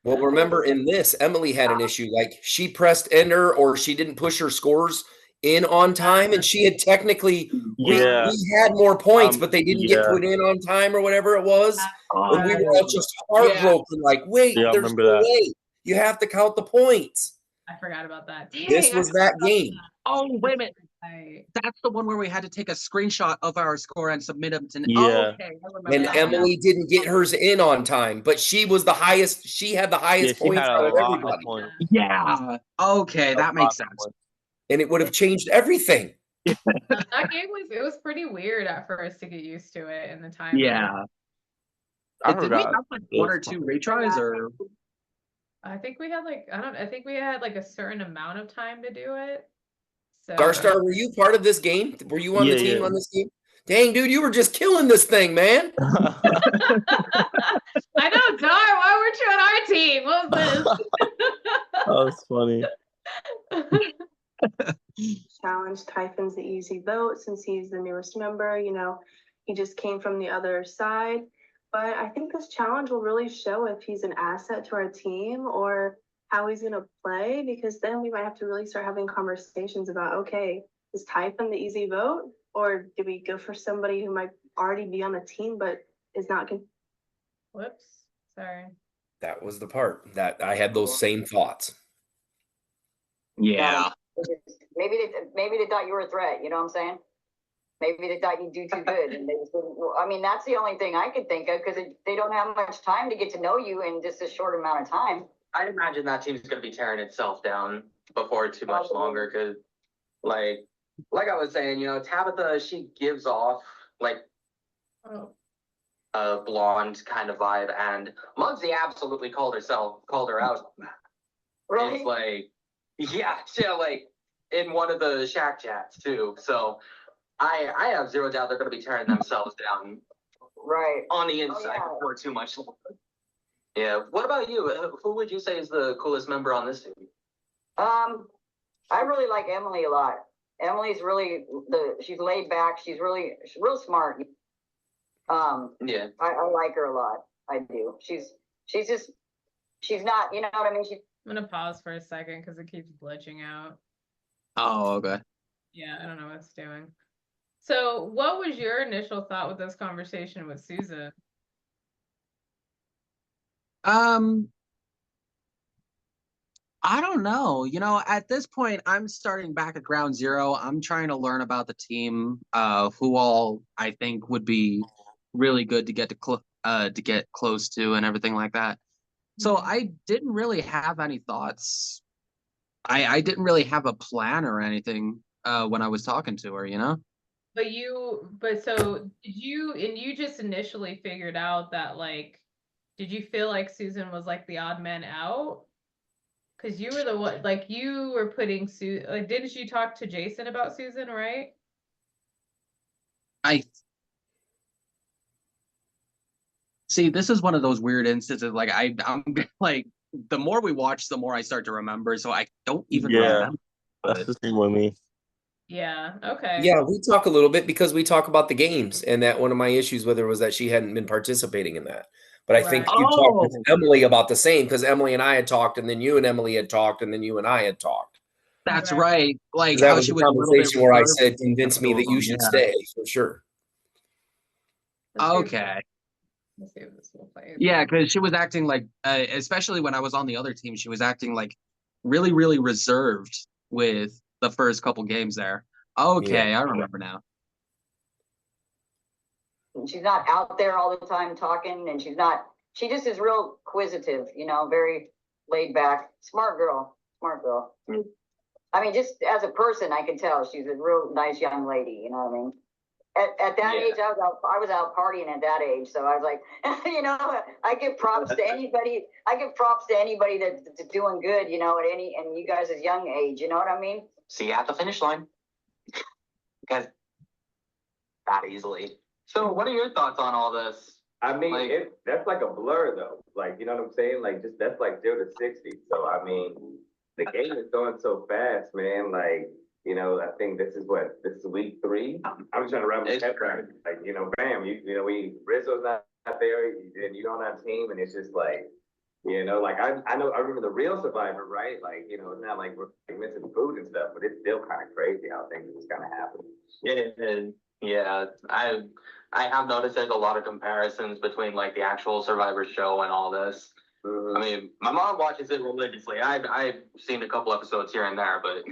Well, remember in this, Emily had an issue. Like she pressed enter or she didn't push her scores in on time, and she had technically we had more points, but they didn't get put in on time or whatever it was. And we were all just heartbroken. Like, wait, there's no way. You have to count the points. I forgot about that. This was that game. Oh, wait a minute. That's the one where we had to take a screenshot of our score and submit them to. Yeah. Okay, I remember And that. Emily didn't get hers in on time, but she was the highest. She had the highest points out of everybody. Yeah. Okay, that makes sense. And it would have changed everything. That game was pretty weird at first to get used to it in the time. Yeah. Did we have like one or two retries, or? I think we had I think we had like a certain amount of time to do it. So Garstar, were you part of this game? Were you on the team on this game? Dang, dude, you were just killing this thing, man. I know, Dar, why weren't you on our team? What was this? That was funny. Challenge Typhon's the easy vote since he's the newest member. You know, he just came from the other side. But I think this challenge will really show if he's an asset to our team or how he's going to play, because then we might have to really start having conversations about, okay, is Typhon the easy vote? Or do we go for somebody who might already be on the team but is not going to? Whoops, sorry. That was the part that I had those same thoughts. Yeah. Maybe they thought you were a threat. You know what I'm saying? Maybe they thought you'd do too good, and they just didn't. I mean, that's the only thing I could think of, because they don't have much time to get to know you in just a short amount of time. I'd imagine that team's going to be tearing itself down before too much longer, because, like I was saying, you know, Tabitha, she gives off like a blonde kind of vibe, and Muggsy absolutely called her out. Right? It's like, yeah, like in one of the Shack chats too. So I have zero doubt they're going to be tearing themselves down right on the inside before too much longer. Yeah. What about you? Who would you say is the coolest member on this team? I really like Emily a lot. Emily's really she's laid back. She's real smart. Yeah. I like her a lot. I do. She's not, you know what I mean? I'm gonna pause for a second because it keeps glitching out. Oh, okay. Yeah, I don't know what it's doing. So, what was your initial thought with this conversation with Susan? I don't know. You know, at this point, I'm starting back at ground zero. I'm trying to learn about the team, who all I think would be really good to get close to and everything like that. So I didn't really have any thoughts. I didn't really have a plan or anything when I was talking to her, you know? So did you just initially figured out that like, did you feel like Susan was like the odd man out? Because you were the one, like you were putting like, didn't you talk to Jason about Susan, right? I see. This is one of those weird instances. Like I'm like, the more we watch, the more I start to remember. So I don't even remember. That's the thing with me. Yeah. Okay. Yeah, we talk a little bit because we talk about the games, and that one of my issues with her was that she hadn't been participating in that. But I think you talked with Emily about the same, because Emily and I had talked, and then you and Emily had talked, and then you and I had talked. That's right. Like that how was she the was a little bit conversation where I reserved said, between "Convince me the that two you of them, should yeah. stay for sure." Okay. Let's see if this will play. Yeah, because she was acting like, especially when I was on the other team, she was acting like really, really reserved with the first couple games there. Okay, I remember now. She's not out there all the time talking, and she just is real inquisitive, you know, very laid back, smart girl. I mean, just as a person, I can tell she's a real nice young lady, you know what I mean? At that age, I was out partying at that age, so I was like, you know, I give props to anybody. I give props to anybody that's doing good, you know, and you guys' young age, you know what I mean? See you at the finish line. Because that easily. So what are your thoughts on all this? I mean, Like- that's like a blur though. Like, you know what I'm saying? Like, just that's like 0 to 60. So I mean, the game is going so fast, man. Like, you know, I think this is week 3. I'm trying to wrap my head around it. Like, you know, bam, you know, Rizzo's not there, and you're on that team, and it's just like, you know, like I remember the real Survivor, right? Like, you know, it's not like we're like, missing food and stuff, but it's still kind of crazy how things just kind of happen. Yeah, I have noticed there's a lot of comparisons between like the actual Survivor show and all this. I mean, my mom watches it religiously. I've seen a couple episodes here and there, but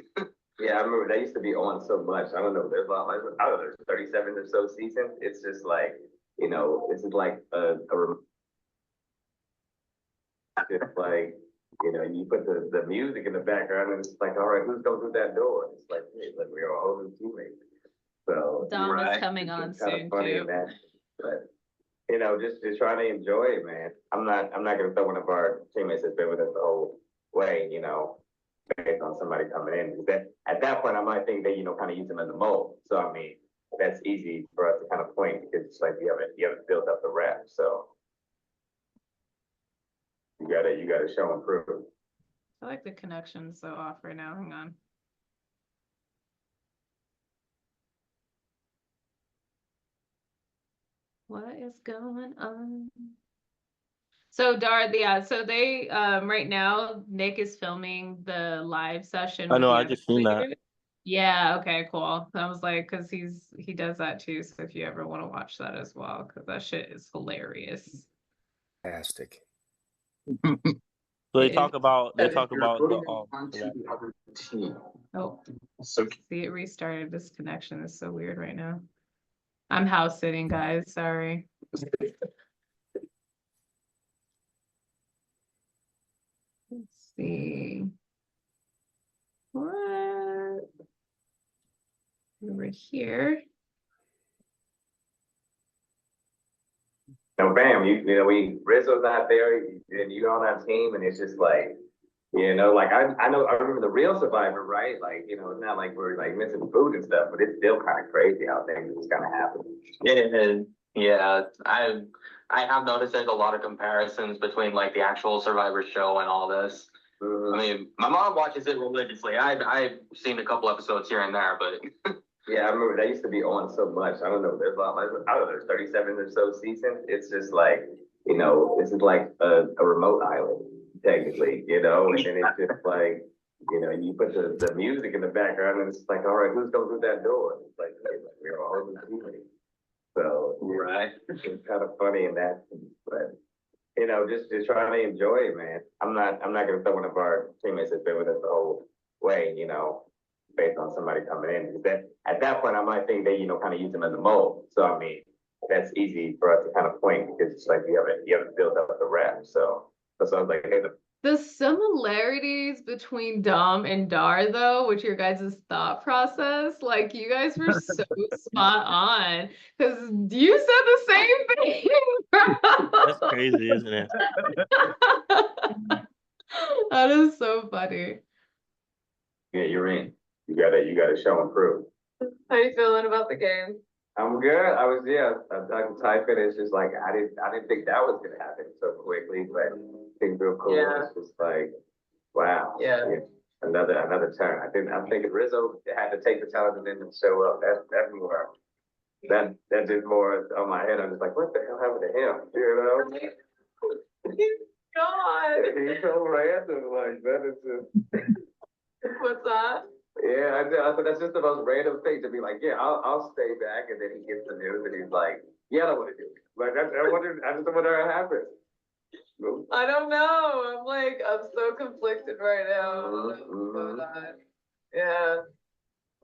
yeah, I remember that used to be on so much. I don't know. There's a lot, like, I don't know, there's 37 or so seasons. It's just like, you know, this is like just like, you know, you put the music in the background, and it's like, all right, who's going through that door? It's like, hey, like we're all new teammates. So Dom is coming on it's kind soon of funny too. in that, but you know, just trying to enjoy it, man. I'm not gonna throw one of our teammates that's been with us the whole way, you know, based on somebody coming in. Because at that point, I might think that, you know, kind of use them as a mold. So I mean, that's easy for us to kind of point, because it's like you haven't built up the rep, so you gotta show and prove. I like the connection's so off right now. Hang on. What is going on? So so they right now Nick is filming the live session. I know, with I just seen that. Yeah, okay, cool. I was like, because he does that too. So if you ever want to watch that as well, because that shit is hilarious. Fantastic. So they talk about the other team. Oh, see, it restarted. This connection is so weird right now. I'm house sitting, guys. Sorry. Let's see. What? Over here. No, bam, you know, Rizzo's not there, and you're on that team, and it's just like, you know, like I remember the real Survivor, right? Like, you know, it's not like we're like missing food and stuff, but it's still kind of crazy how things just kind of happen. Yeah, I have noticed there's a lot of comparisons between like the actual Survivor show and all this. I mean, my mom watches it religiously. I've seen a couple episodes here and there, but Yeah, I remember that used to be on so much. I don't know. There's a lot. Like, I don't know. There's 37 or so seasons. It's just like, this is like a remote island technically, and then it's just like, you put the music in the background and it's like, all right, who's going through that door? It's like we're all in the community. So Right. it's kind of funny in that, but just trying to enjoy it, man. I'm not gonna throw one of our teammates that's been with us the whole way, based on somebody coming in. Because then at that point, I might think they, kind of use them as a mold. So I mean, that's easy for us to kind of point because it's like you haven't built up the rep. So I was like, hey, The similarities between Dom and Dar, though, with your guys' thought process, like you guys were so spot on because you said the same thing. That's crazy, isn't it? That is so funny. yeah, you're in. You gotta show and prove. How you feeling about the game? I'm good. I'm talking typing. It's just like I didn't think that was gonna happen so quickly, but things real cool. Yeah. It's just like, wow. Yeah. Another turn. I'm thinking Rizzo had to take the challenge and then show up. That's more. That did more on my head. I'm just like, what the hell happened to him? God. He's so random like that. It's just. What's that? Yeah, I thought that's just the most random thing to be like, yeah, I'll stay back, and then he gets the news, and he's like, yeah, I don't want to do it. Like, I just wonder how it happened. I don't know. I'm so conflicted right now. Mhm. Yeah.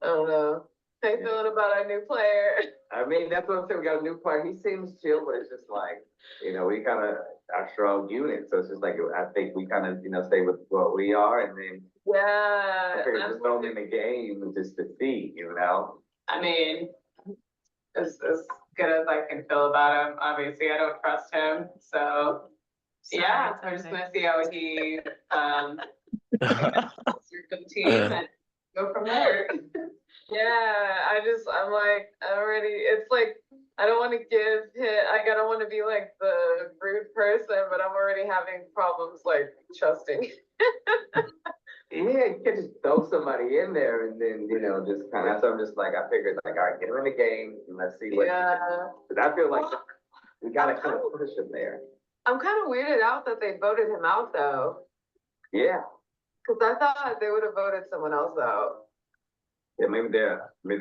I don't know. How you feeling about our new player? I mean, that's what I'm saying. We got a new player. He seems chill, but it's just like, we kind of our strong unit. So it's just like I think we kind of, stay with what we are, and then I Yeah. figure just throw him in the game just to see, I mean, as good as I can feel about him, obviously I don't trust him. So yeah, I'm just gonna see how he for the team and go from there. Yeah, I'm like, it's like, I don't want to I don't want to be like the rude person, but I'm already having problems like trusting. Yeah, you can just throw somebody in there and then, just kind of, so I'm just like, I figured like, all right, get him in the game and let's see what, because I feel like we got to kind of push him there. I'm kind of weirded out that they voted him out though, Yeah. because I thought they would have voted someone else out. Yeah, maybe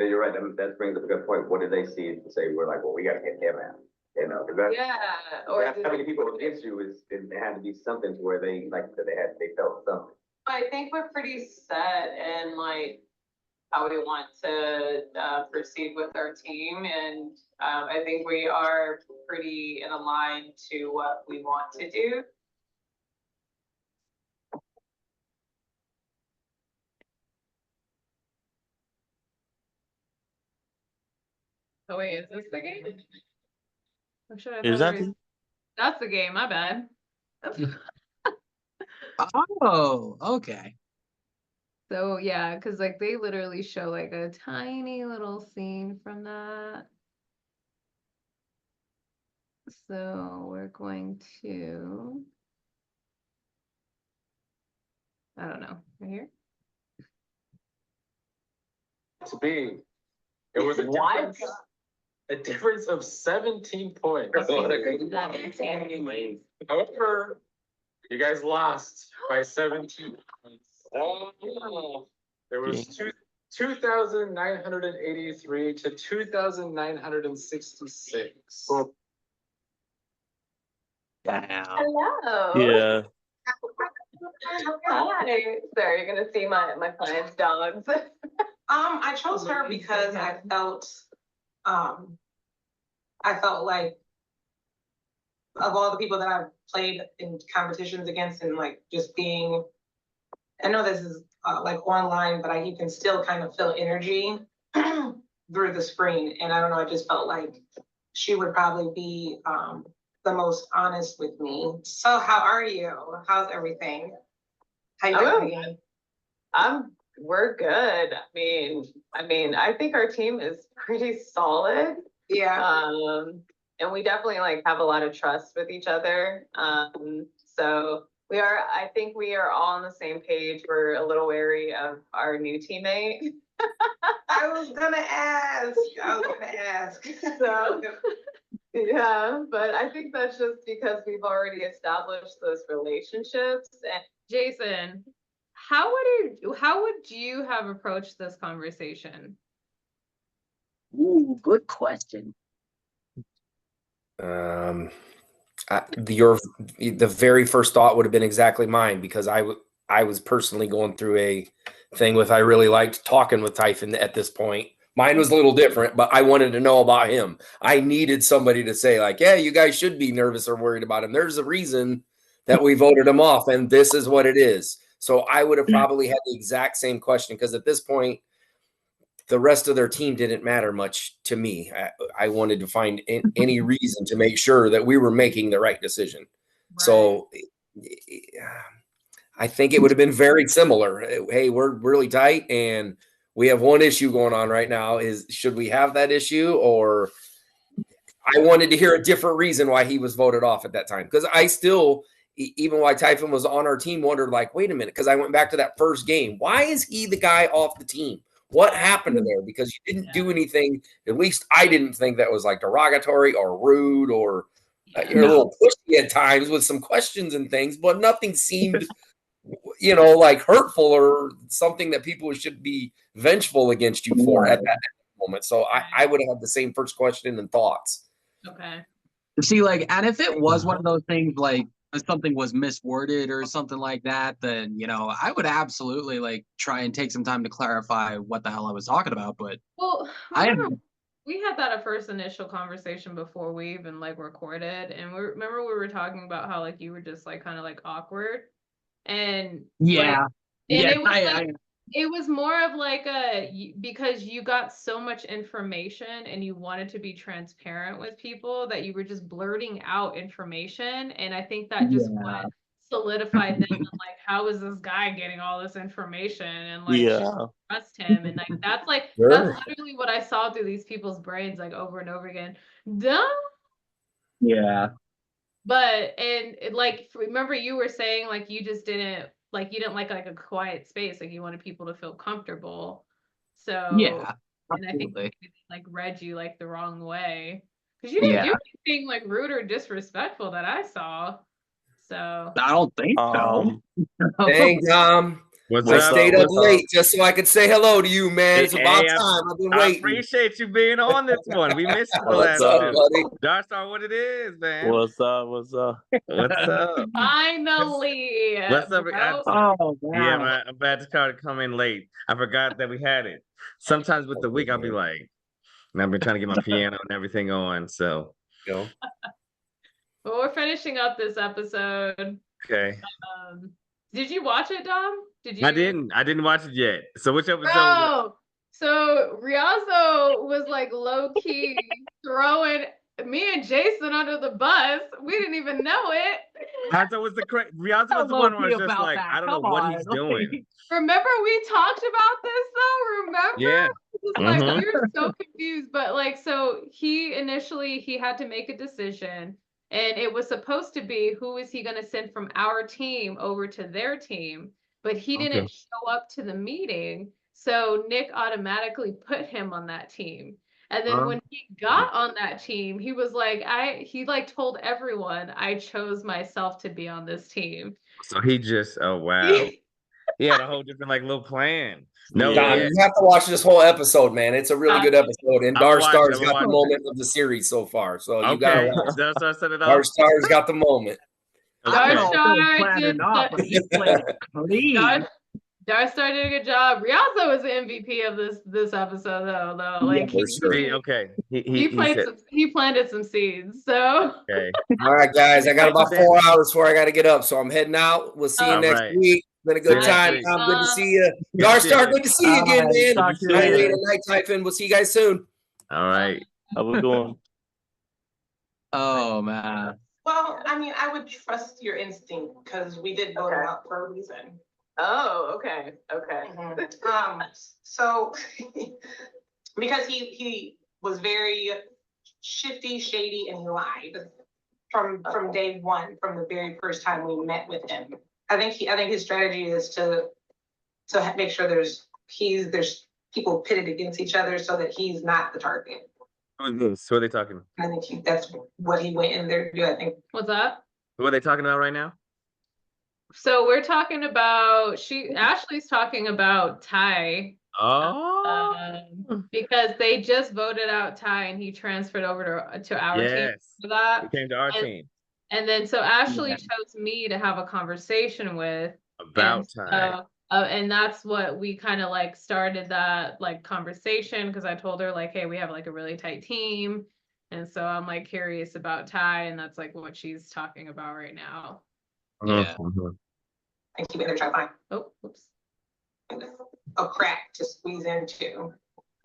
you're right. That brings up a good point. What did they see to say, we're like, well, we got to get him out, because that's, Yeah, or how many people against you it had to be something to where they, like, they felt something. I think we're pretty set in like how we want to proceed with our team, and I think we are pretty in line to what we want to do. Oh wait, is this the game? Or should I Is that vote? That's the game. My bad. Oh, okay. So yeah, because like they literally show like a tiny little scene from that. So we're going to, I don't know, right here. To be, it was a difference of 17 points. However, you guys lost by 17 points. There was 2,983 to 2,966. Damn. Hello. Yeah. Hi. Sorry, you're gonna see my client's dogs. I chose her because I felt like of all the people that I've played in competitions against and like just being, I know this is like online, but you can still kind of feel energy through the screen. And I don't know, I just felt like she would probably be the most honest with me. So how are you? How's everything? How you doing? We're good. I mean, I think our team is pretty solid. Yeah. And we definitely like have a lot of trust with each other. So I think we are all on the same page. We're a little wary of our new teammate. I was gonna ask. So, yeah, but I think that's just because we've already established those relationships. And Jason, how would you have approached this conversation? Ooh, good question. The very first thought would have been exactly mine because I was personally going through a thing with I really liked talking with Typhon at this point. Mine was a little different, but I wanted to know about him. I needed somebody to say like, yeah, you guys should be nervous or worried about him. There's a reason that we voted him off, and this is what it is. So I would have probably had the exact same question because at this point, the rest of their team didn't matter much to me. I wanted to find any reason to make sure that we were making the right decision. Right. So I think it would have been very similar. Hey, we're really tight and we have one issue going on right now. Should we have that issue? Or I wanted to hear a different reason why he was voted off at that time. Because I still, even while Typhon was on our team, wondered like, wait a minute, because I went back to that first game. Why is he the guy off the team? What happened to there? Because you didn't do anything. At least I didn't think that was like derogatory or rude or you're a little pushy at times with some questions and things, but nothing seemed, like hurtful or something that people should be vengeful against you for at that moment. So I would have had the same first question and thoughts. Okay. See, and if it was one of those things like something was misworded or something like that, then I would absolutely try and take some time to clarify what the hell I was talking about. But we had that first initial conversation before we even recorded, and we were talking about how you were just kind of awkward, and it was more of because you got so much information and you wanted to be transparent with people that you were just blurting out information. And I think that just solidified them and how is this guy getting all this information and should trust him? And that's that's literally what I saw through these people's brains over and over again. Duh. Yeah. But remember you were saying you just didn't you didn't like a quiet space, you wanted people to feel comfortable. So yeah, and I think they read you the wrong way because you didn't do anything rude or disrespectful that I saw. So I don't think so. Hey, I stayed up late just so I could say hello to you, man. It's about time. I've been waiting. I appreciate you being on this one. We missed you the last one. Darstar, what it is, man? What's up? What's up? What's up? Finally. What's up? Oh, yeah, man. I'm glad to try to come in late. I forgot that we had it. Sometimes with the week, I'll be like, and I've been trying to get my piano and everything on. So, Well, we're finishing up this episode. Okay. Did you watch it, Dom? Did you? I didn't watch it yet. So which episode? Oh, so Riazzo was low key throwing me and Jason under the bus. We didn't even know it. Riazzo was the one where I was just I don't know what he's doing. Remember we talked about this though? Remember? Yeah. We were so confused, but so he had to make a decision. And it was supposed to be who is he going to send from our team over to their team, but he didn't show up to the meeting. So Nick automatically put him on that team. And then when he got on that team, he was he told everyone I chose myself to be on this team. So he just, oh wow. He had a whole different little plan. No, Don, you have to watch this whole episode, man. It's a really good episode, and Darstar's got the moment of the series so far. So you got Darstar set it up. Darstar's got the moment. Darstar did a good job. Riazzo was the MVP of this episode, though. He planted some seeds. So okay. All right, guys, I got about 4 hours before I got to get up, so I'm heading out. We'll see you next week. Been a good time. Tom, good to see you. Darstar, good to see you again, man. Night, Typhon. We'll see you guys soon. All right. How we doing? Oh man. Well, I would trust your instinct because we did vote him out for a reason. Oh, okay. So because he was very shifty, shady, and he lied from day one, from the very first time we met with him. I think his strategy is to make sure there's people pitted against each other so that he's not the target. Who are they talking? I think that's what he went in there to do, I think. What's that? Who are they talking about right now? So we're talking about Ashley's talking about Ty. Oh, Because they just voted out Ty and he transferred over to our team for that. He came to our team. And then so Ashley chose me to have a conversation with about Ty. And that's what we kind of like started that like conversation, because I told her like, hey, we have like a really tight team. And so I'm like curious about Ty, and that's like what she's talking about right now. Yeah. I keep in there trying to find. Oh, oops. A crack to squeeze into.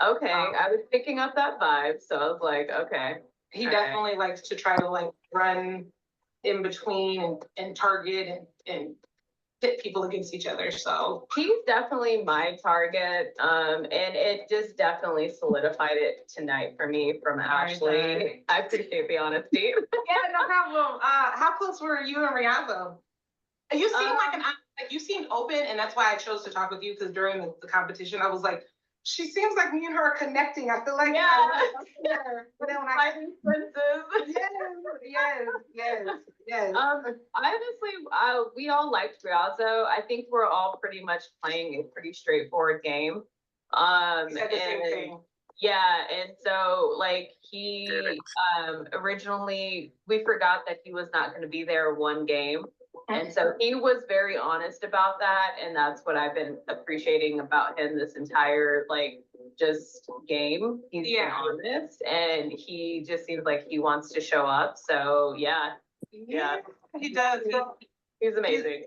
Okay, I was picking up that vibe, so I was like, okay. He definitely likes to try to like run in between and target and pit people against each other. So he's definitely my target. And it just definitely solidified it tonight for me from Ashley. I appreciate the honesty. Yeah, no problem. How close were you and Riazo? You seem like you seemed open, and that's why I chose to talk with you, because during the competition, I was like, she seems like me and her are connecting. I feel like but then when yes. Honestly, we all liked Riazo. I think we're all pretty much playing a pretty straightforward game. Said the same thing. Yeah, and so like he originally we forgot that he was not going to be there one game. And so he was very honest about that, and that's what I've been appreciating about him this entire like just game. He's been honest, and he just seems like he wants to show up. So yeah, he does. He's amazing.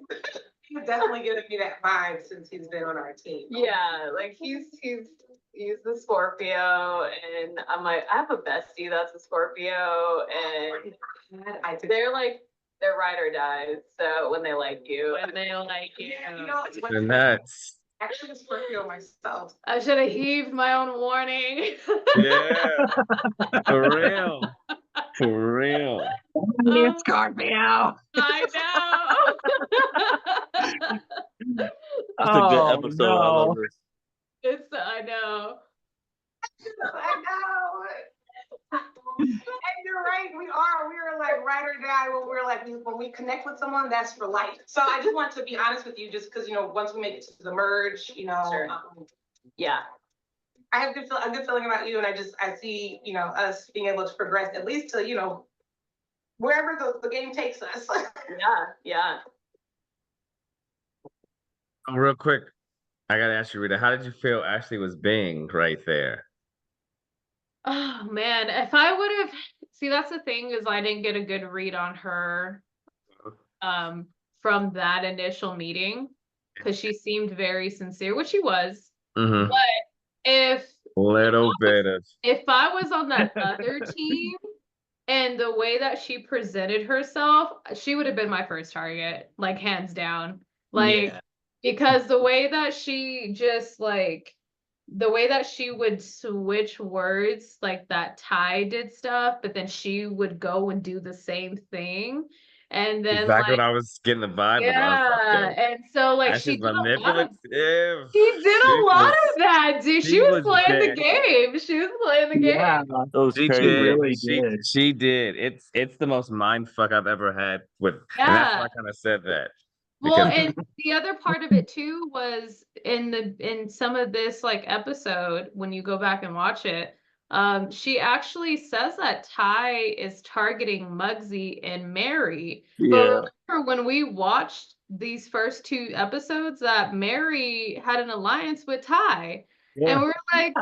He's definitely giving me that vibe since he's been on our team. Yeah, like he's the Scorpio, and I'm like, I have a bestie that's a Scorpio, and they're like. They're ride or dies. So when they like you. They're nuts. Actually, a Scorpio myself. I should have heaved my own warning. Yeah. For real. For real. Scorpio. I know. That's a good episode. No. I love this. I know. I know. And you're right, we are like ride or die when we connect with someone, that's for life. So I just want to be honest with you, just because once we make it to the merge, Sure. I have a good feeling about you, and I see us being able to progress at least to wherever the game takes us. Yeah. Real quick, I gotta ask you, Rita, how did you feel Ashley was being right there? Oh man, if I would have that's the thing, is I didn't get a good read on her from that initial meeting, because she seemed very sincere, which she was. Mm-hmm. But if I was on that other team and the way that she presented herself, she would have been my first target, like hands down. Because the way that she just the way that she would switch words, like that Ty did stuff, but then she would go and do the same thing. And then exactly what I was getting the vibe of. And so she's manipulative. She did a lot of that, dude. She was playing the game. She was playing the game. Yeah, she really did. She did. It's the most mind fuck I've ever had with. And that's why I kind of said that. Well, and the other part of it too was in some of this episode, when you go back and watch it, she actually says that Ty is targeting Muggsy and Mary. Yeah. But remember when we watched these first two episodes, that Mary had an alliance with Ty. Yeah. And we're like,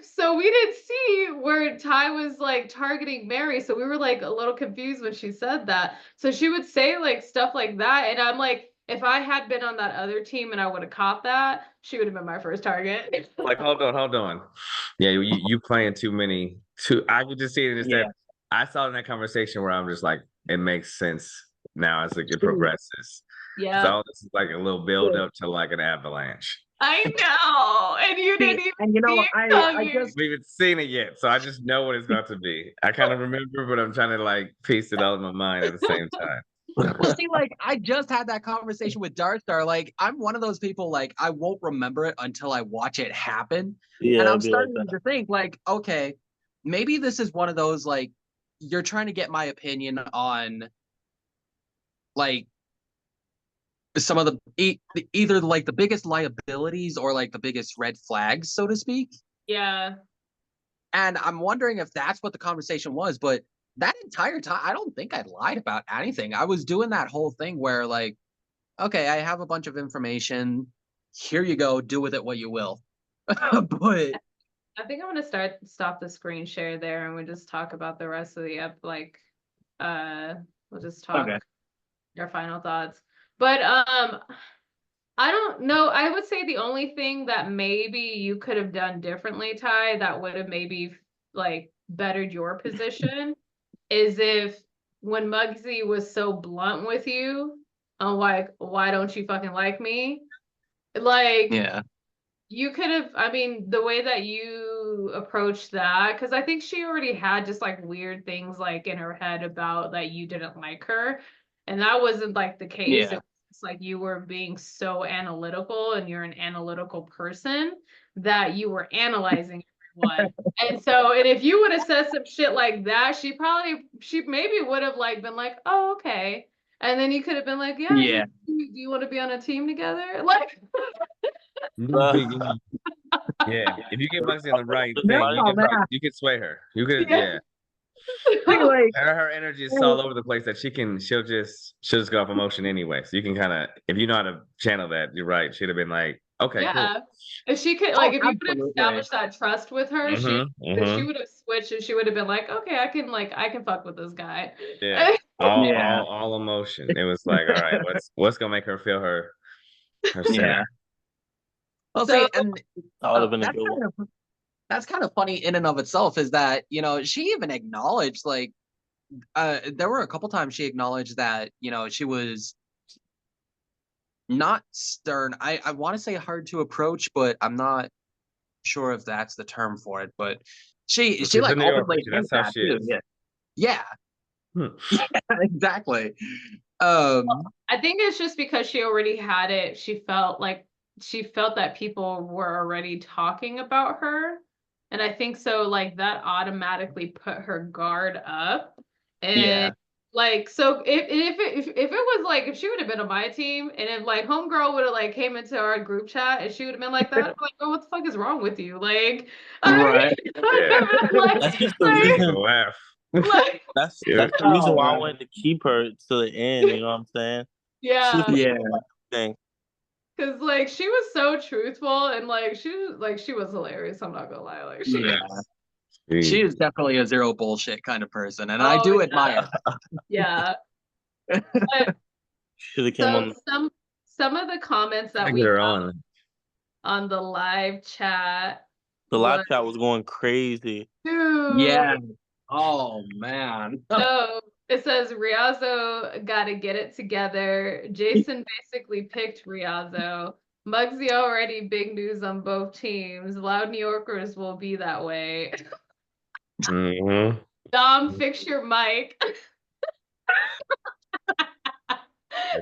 so we didn't see where Ty was targeting Mary. So we were a little confused when she said that. So she would say stuff like that. And I'm like, if I had been on that other team and I would have caught that, she would have been my first target. Hold on. Yeah, you playing too many. I could just see it instead. Yeah. I saw in that conversation where I'm just like, it makes sense now as it progresses. Yeah. So this is a little build up to an avalanche. I know, and you didn't even. And I just we haven't seen it yet, so I just know what it's about to be. I kind of remember, but I'm trying to piece it all in my mind at the same time. Well, see, like I just had that conversation with Darkstar. Like I'm one of those people. Like I won't remember it until I watch it happen, Yeah, and I'm it'd be like starting that. to think like, okay, maybe this is one of those like you're trying to get my opinion on like some of either like the biggest liabilities or like the biggest red flags, so to speak. Yeah. And I'm wondering if that's what the conversation was, but that entire time, I don't think I lied about anything. I was doing that whole thing where, like, okay, I have a bunch of information. Here you go. Do with it what you will. But I think I'm gonna stop the screen share there, and we just talk about the rest of the like, we'll just talk your final thoughts. But I don't know. I would say the only thing that maybe you could have done differently, Ty, that would have maybe like bettered your position is if when Muggsy was so blunt with you, I'm like, why don't you fucking like me? Like, yeah, you could have, I mean, the way that you approached that, because I think she already had just like weird things like in her head about that you didn't like her. And that wasn't like the case. Yeah. It's like you were being so analytical and you're an analytical person that you were analyzing everyone. And so, and if you would have said some shit like that, she maybe would have like been like, oh, okay. And then you could have been like, yeah, Yeah. do you want to be on a team together? Like, Yeah, if you get Muggsy on the right No, thing, man. you can sway her. You could, Yeah. yeah. Like, Her energy is all over the place that she'll just go off emotion anyway. So you can kind of, if you know how to channel that, you're right. She'd have been like, okay, yeah. cool. If she could, like, if you would have absolutely. established that trust with her, she Mhm. would have switched and she would have been like, okay, I can fuck with this guy. Yeah. Yeah. All emotion. It was like, all right, what's gonna make her feel her center? Yeah. Well, So- see, and That would have been a good one. that's kind of funny in and of itself is that, you know, she even acknowledged like there were a couple times she acknowledged that, you know, she was not stern. I want to say hard to approach, but I'm not sure if that's the term for it. But she She's like a New Yorker. openly That's thinks how that she too. is. Yeah. Hmm. Yeah, exactly. I think it's just because she already had it. She felt that people were already talking about her. And I think so, like, that automatically put her guard up. And Yeah. like, so if it was like, if she would have been on my team and if like homegirl would have like came into our group chat and she would have been like that, I'm like, oh, what the fuck is wrong with you? Like, Right. That's just the reason. Laugh. like, That's the reason why I man. wanted to keep her to the end. You know what I'm saying? yeah. Yeah. Thing. Cause like she was so truthful and like she was hilarious. I'm not gonna lie. Like she Yeah. She is definitely a zero bullshit kind of person, and I do admire it. Yeah. But Should have came so on. some of the comments that I we get her got on. on the live chat. The live chat was going crazy. Dude. Yeah. Oh man. So it says Riazzo got to get it together. Jason basically picked Riazzo. Muggsy already big news on both teams. Loud New Yorkers will be that way. Mm-hmm. Dom, fix your mic.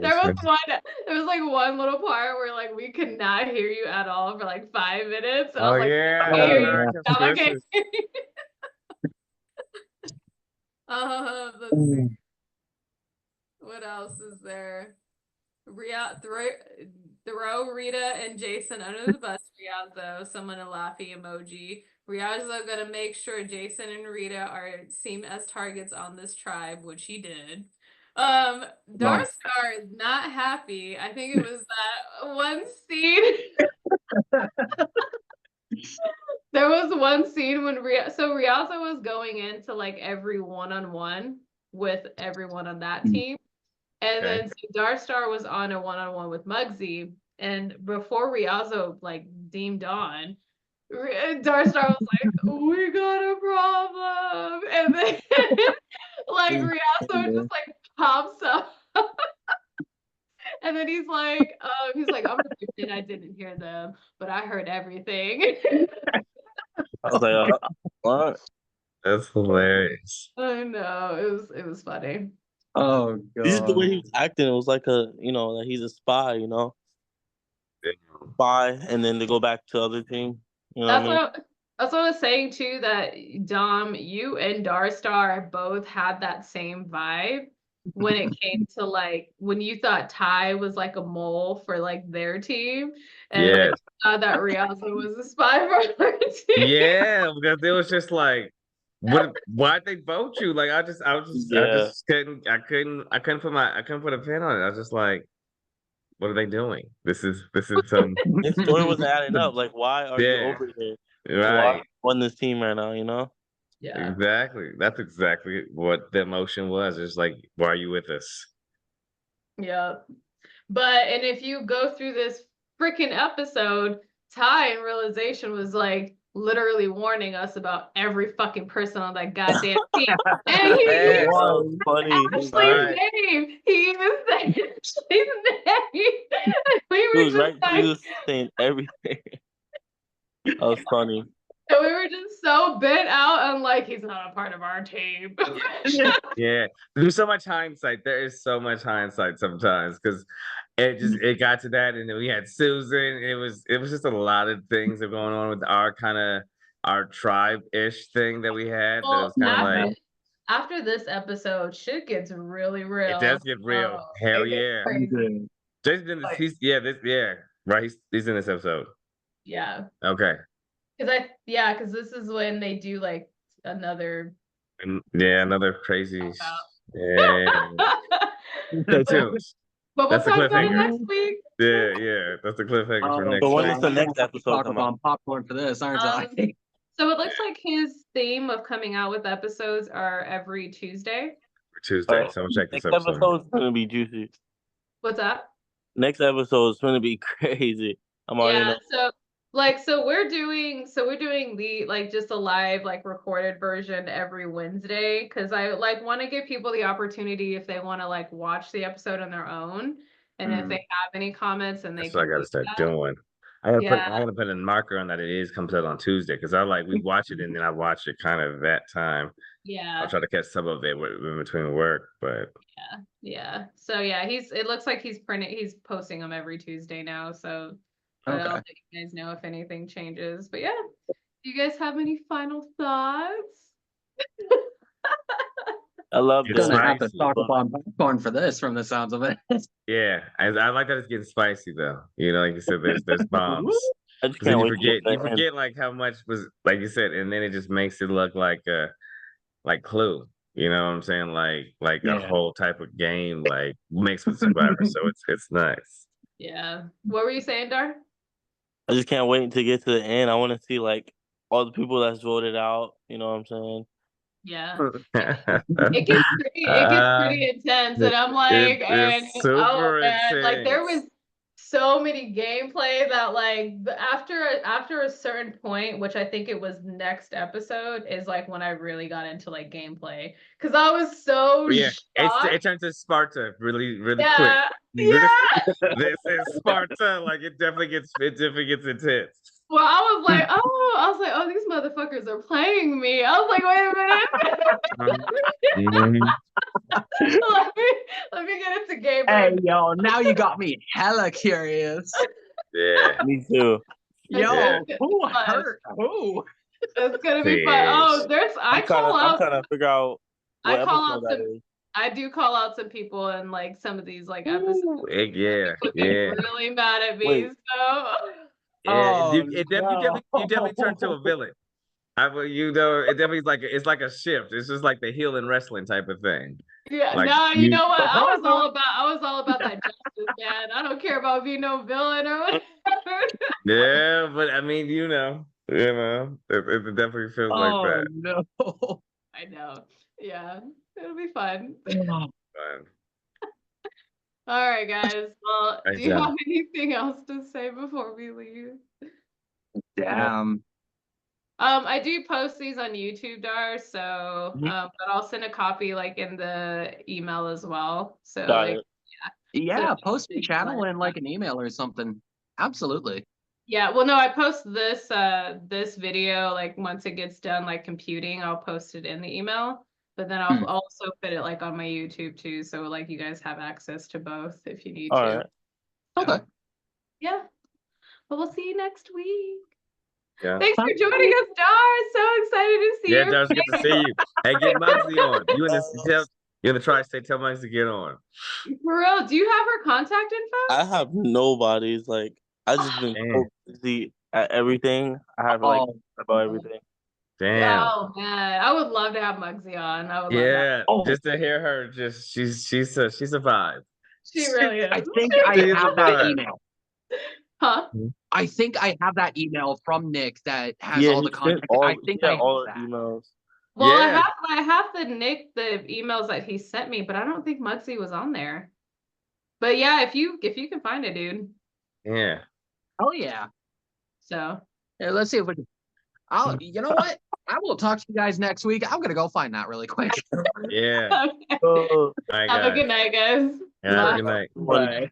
There was like one little part where like we could not hear you at all for like 5 minutes. I was like, yeah. "I can't hear you. Yeah. Dom, I can't hear you." Let's see. What else is there? Throw Rita and Jason under the bus, Riazzo. Someone a laughy emoji. Riazzo gonna make sure Jason and Rita are seen as targets on this tribe, which he did. Darstar is not happy. I think it was that one scene. There was one scene when Riazzo was going into like every one-on-one with everyone on that team. And then so Darstar was on a one-on-one with Muggsy. And before Riazzo like deemed on, Darstar was like, we got a problem. And then like Riazzo just like pops up. And then he's like, I'm gonna pretend I didn't hear them, but I heard everything. I was like, what? That's hilarious. I know, it was funny. Oh Just the way he god. was acting, it was like that he's a spy, spy, and then to go back to other team. You know what I That's mean? that's what I was saying too, that Dom, you and Darstar both had that same vibe when it came to like when you thought Ty was like a mole for like their team, and when Yes. you thought that Riaza was a spy for their team. Yeah, because it was just like, why'd they vote you? Like I Yeah. just I couldn't put a pin on it. I was just like, what are they doing? This is some His story was adding up. Like, why are you yeah, over here? Why right. on this team right now? Yeah. Exactly. That's exactly what the emotion was. It's like, why are you with us? Yeah. And if you go through this freaking episode, Ty in realization was like literally warning us about every fucking person on that goddamn team. And he Yeah. even Wow, funny. Ashley's Right. name. He even said Ashley's name. We He were was just right. He like, was saying everything. That was funny. and we were just so bent out and like, he's not a part of our team. Yeah. There's so much hindsight. There is so much hindsight sometimes because it got to that, and then we had Susan. It was just a lot of things that were going on with our tribe-ish thing that we had. That it Well, was kind of like after this episode, shit gets really real. it does get real. Oh, Hell it gets yeah. crazy. Jason in this, right. He's in this episode. Yeah. Okay. Because this is when they do like another. Yeah, another crazy. Yeah. Cartoons. But we'll That's the talk about it cliffhanger. next week. Yeah. That's the cliffhanger for next But when week. is the next episode Talk come out? about popcorn for this, aren't I? So it looks like his theme of coming out with episodes are every Tuesday. For Tuesday. So I'm check this Next episode. episode's gonna be juicy. What's that? Next episode is gonna be crazy. I'm already Yeah. know. So we're doing the like just a live like recorded version every Wednesday because I like want to give people the opportunity if they want to like watch the episode on their own, and if they have any comments and they That's what I can gotta do start that. doing. I gotta Yeah. put a marker on that comes out on Tuesday because we watch it and then I watch it kind of that time. Yeah. I'll try to catch some of it in between work, but Yeah. So yeah, it looks like he's posting them every Tuesday now. So but I'll Okay. let you guys know if anything changes. But yeah, do you guys have any final thoughts? I love You're gonna have to talk about popcorn for this from the sounds of it. yeah, I like that it's getting spicy though. Like you said, there's bombs. I just 'Cause then can't you wait to get forget that in. like how much was like you said, and then it just makes it look like Clue. You know what I'm saying? Like a whole type of game like mixed with Survivor. So it's nice. Yeah. What were you saying, Dar? I just can't wait to get to the end. I want to see like all the people that's voted out. You know what I'm saying? Yeah. It gets pretty intense, and I'm like, it's super man, like there intense. was so many gameplay that like after a certain point, which I think it was next episode, is like when I really got into like gameplay because I was so Yeah, shocked. it turns to Sparta really quick. Yeah. This is Sparta. Like it definitely gets intense. Well, I was like, oh, these motherfuckers are playing me. I was like, wait a minute. let me get into gameplay. Hey, yo, now you got me hella curious. Yeah. Me too. Yo, Yeah. who hurt who? It's gonna be fun. Oh, I'm trying to figure out what I call out episode that is. I do call out some people in like some of these like episodes. Yeah. Really mad at me. Wait. So Yeah, you definitely turn to a villain. It definitely it's like a shift. It's just like the heel and wrestling type of thing. yeah, Like, no, you know what? I was all about that justice, man. I don't care about being no villain or whatever. Yeah, but I mean, it definitely feels like that. No. I know. Yeah, it'll be fun. Fun. All right, guys. Well, Nice do you job. have anything else to say before we leave? Damn. I do post these on YouTube, Dar. So, but I'll send a copy like in the email as well. So, Got like, it. Yeah, So- post the channel in like an email or something. Absolutely. yeah. Well, no, I post this video like once it gets done like computing, I'll post it in the email. But then I'll also fit it like on my YouTube too, so like you guys have access to both if you need to. All right. Okay. Yeah. But we'll see you next week. Yeah. Thanks for joining us, Dar. So excited to see Yeah, you. Josh, good to see you. Hey, get Muggsy on. You in the tri-state, tell Muggsy to get on. For real, do you have her contact info? I have nobody's like I just been so busy at everything. I have like about everything. Damn. Oh man, I would love to have Muggsy on. I would love Yeah, that. just to hear her, just she survived. She really is. I think She I really have is. that email. Huh? I think I have that email from Nick that has Yeah, all the he sent contact. all, I think yeah, I have all that. the emails. Well, Yeah. I have the emails that he sent me, but I don't think Muggsy was on there. But yeah, if you can find it, dude. Yeah. Oh yeah. So Yeah, let's see if we can. You know what? I will talk to you guys next week. I'm gonna go find that really quick. Yeah. okay. Oh, All right, Have a guys. good night, guys. Yeah, have a Bye. good night. Bye.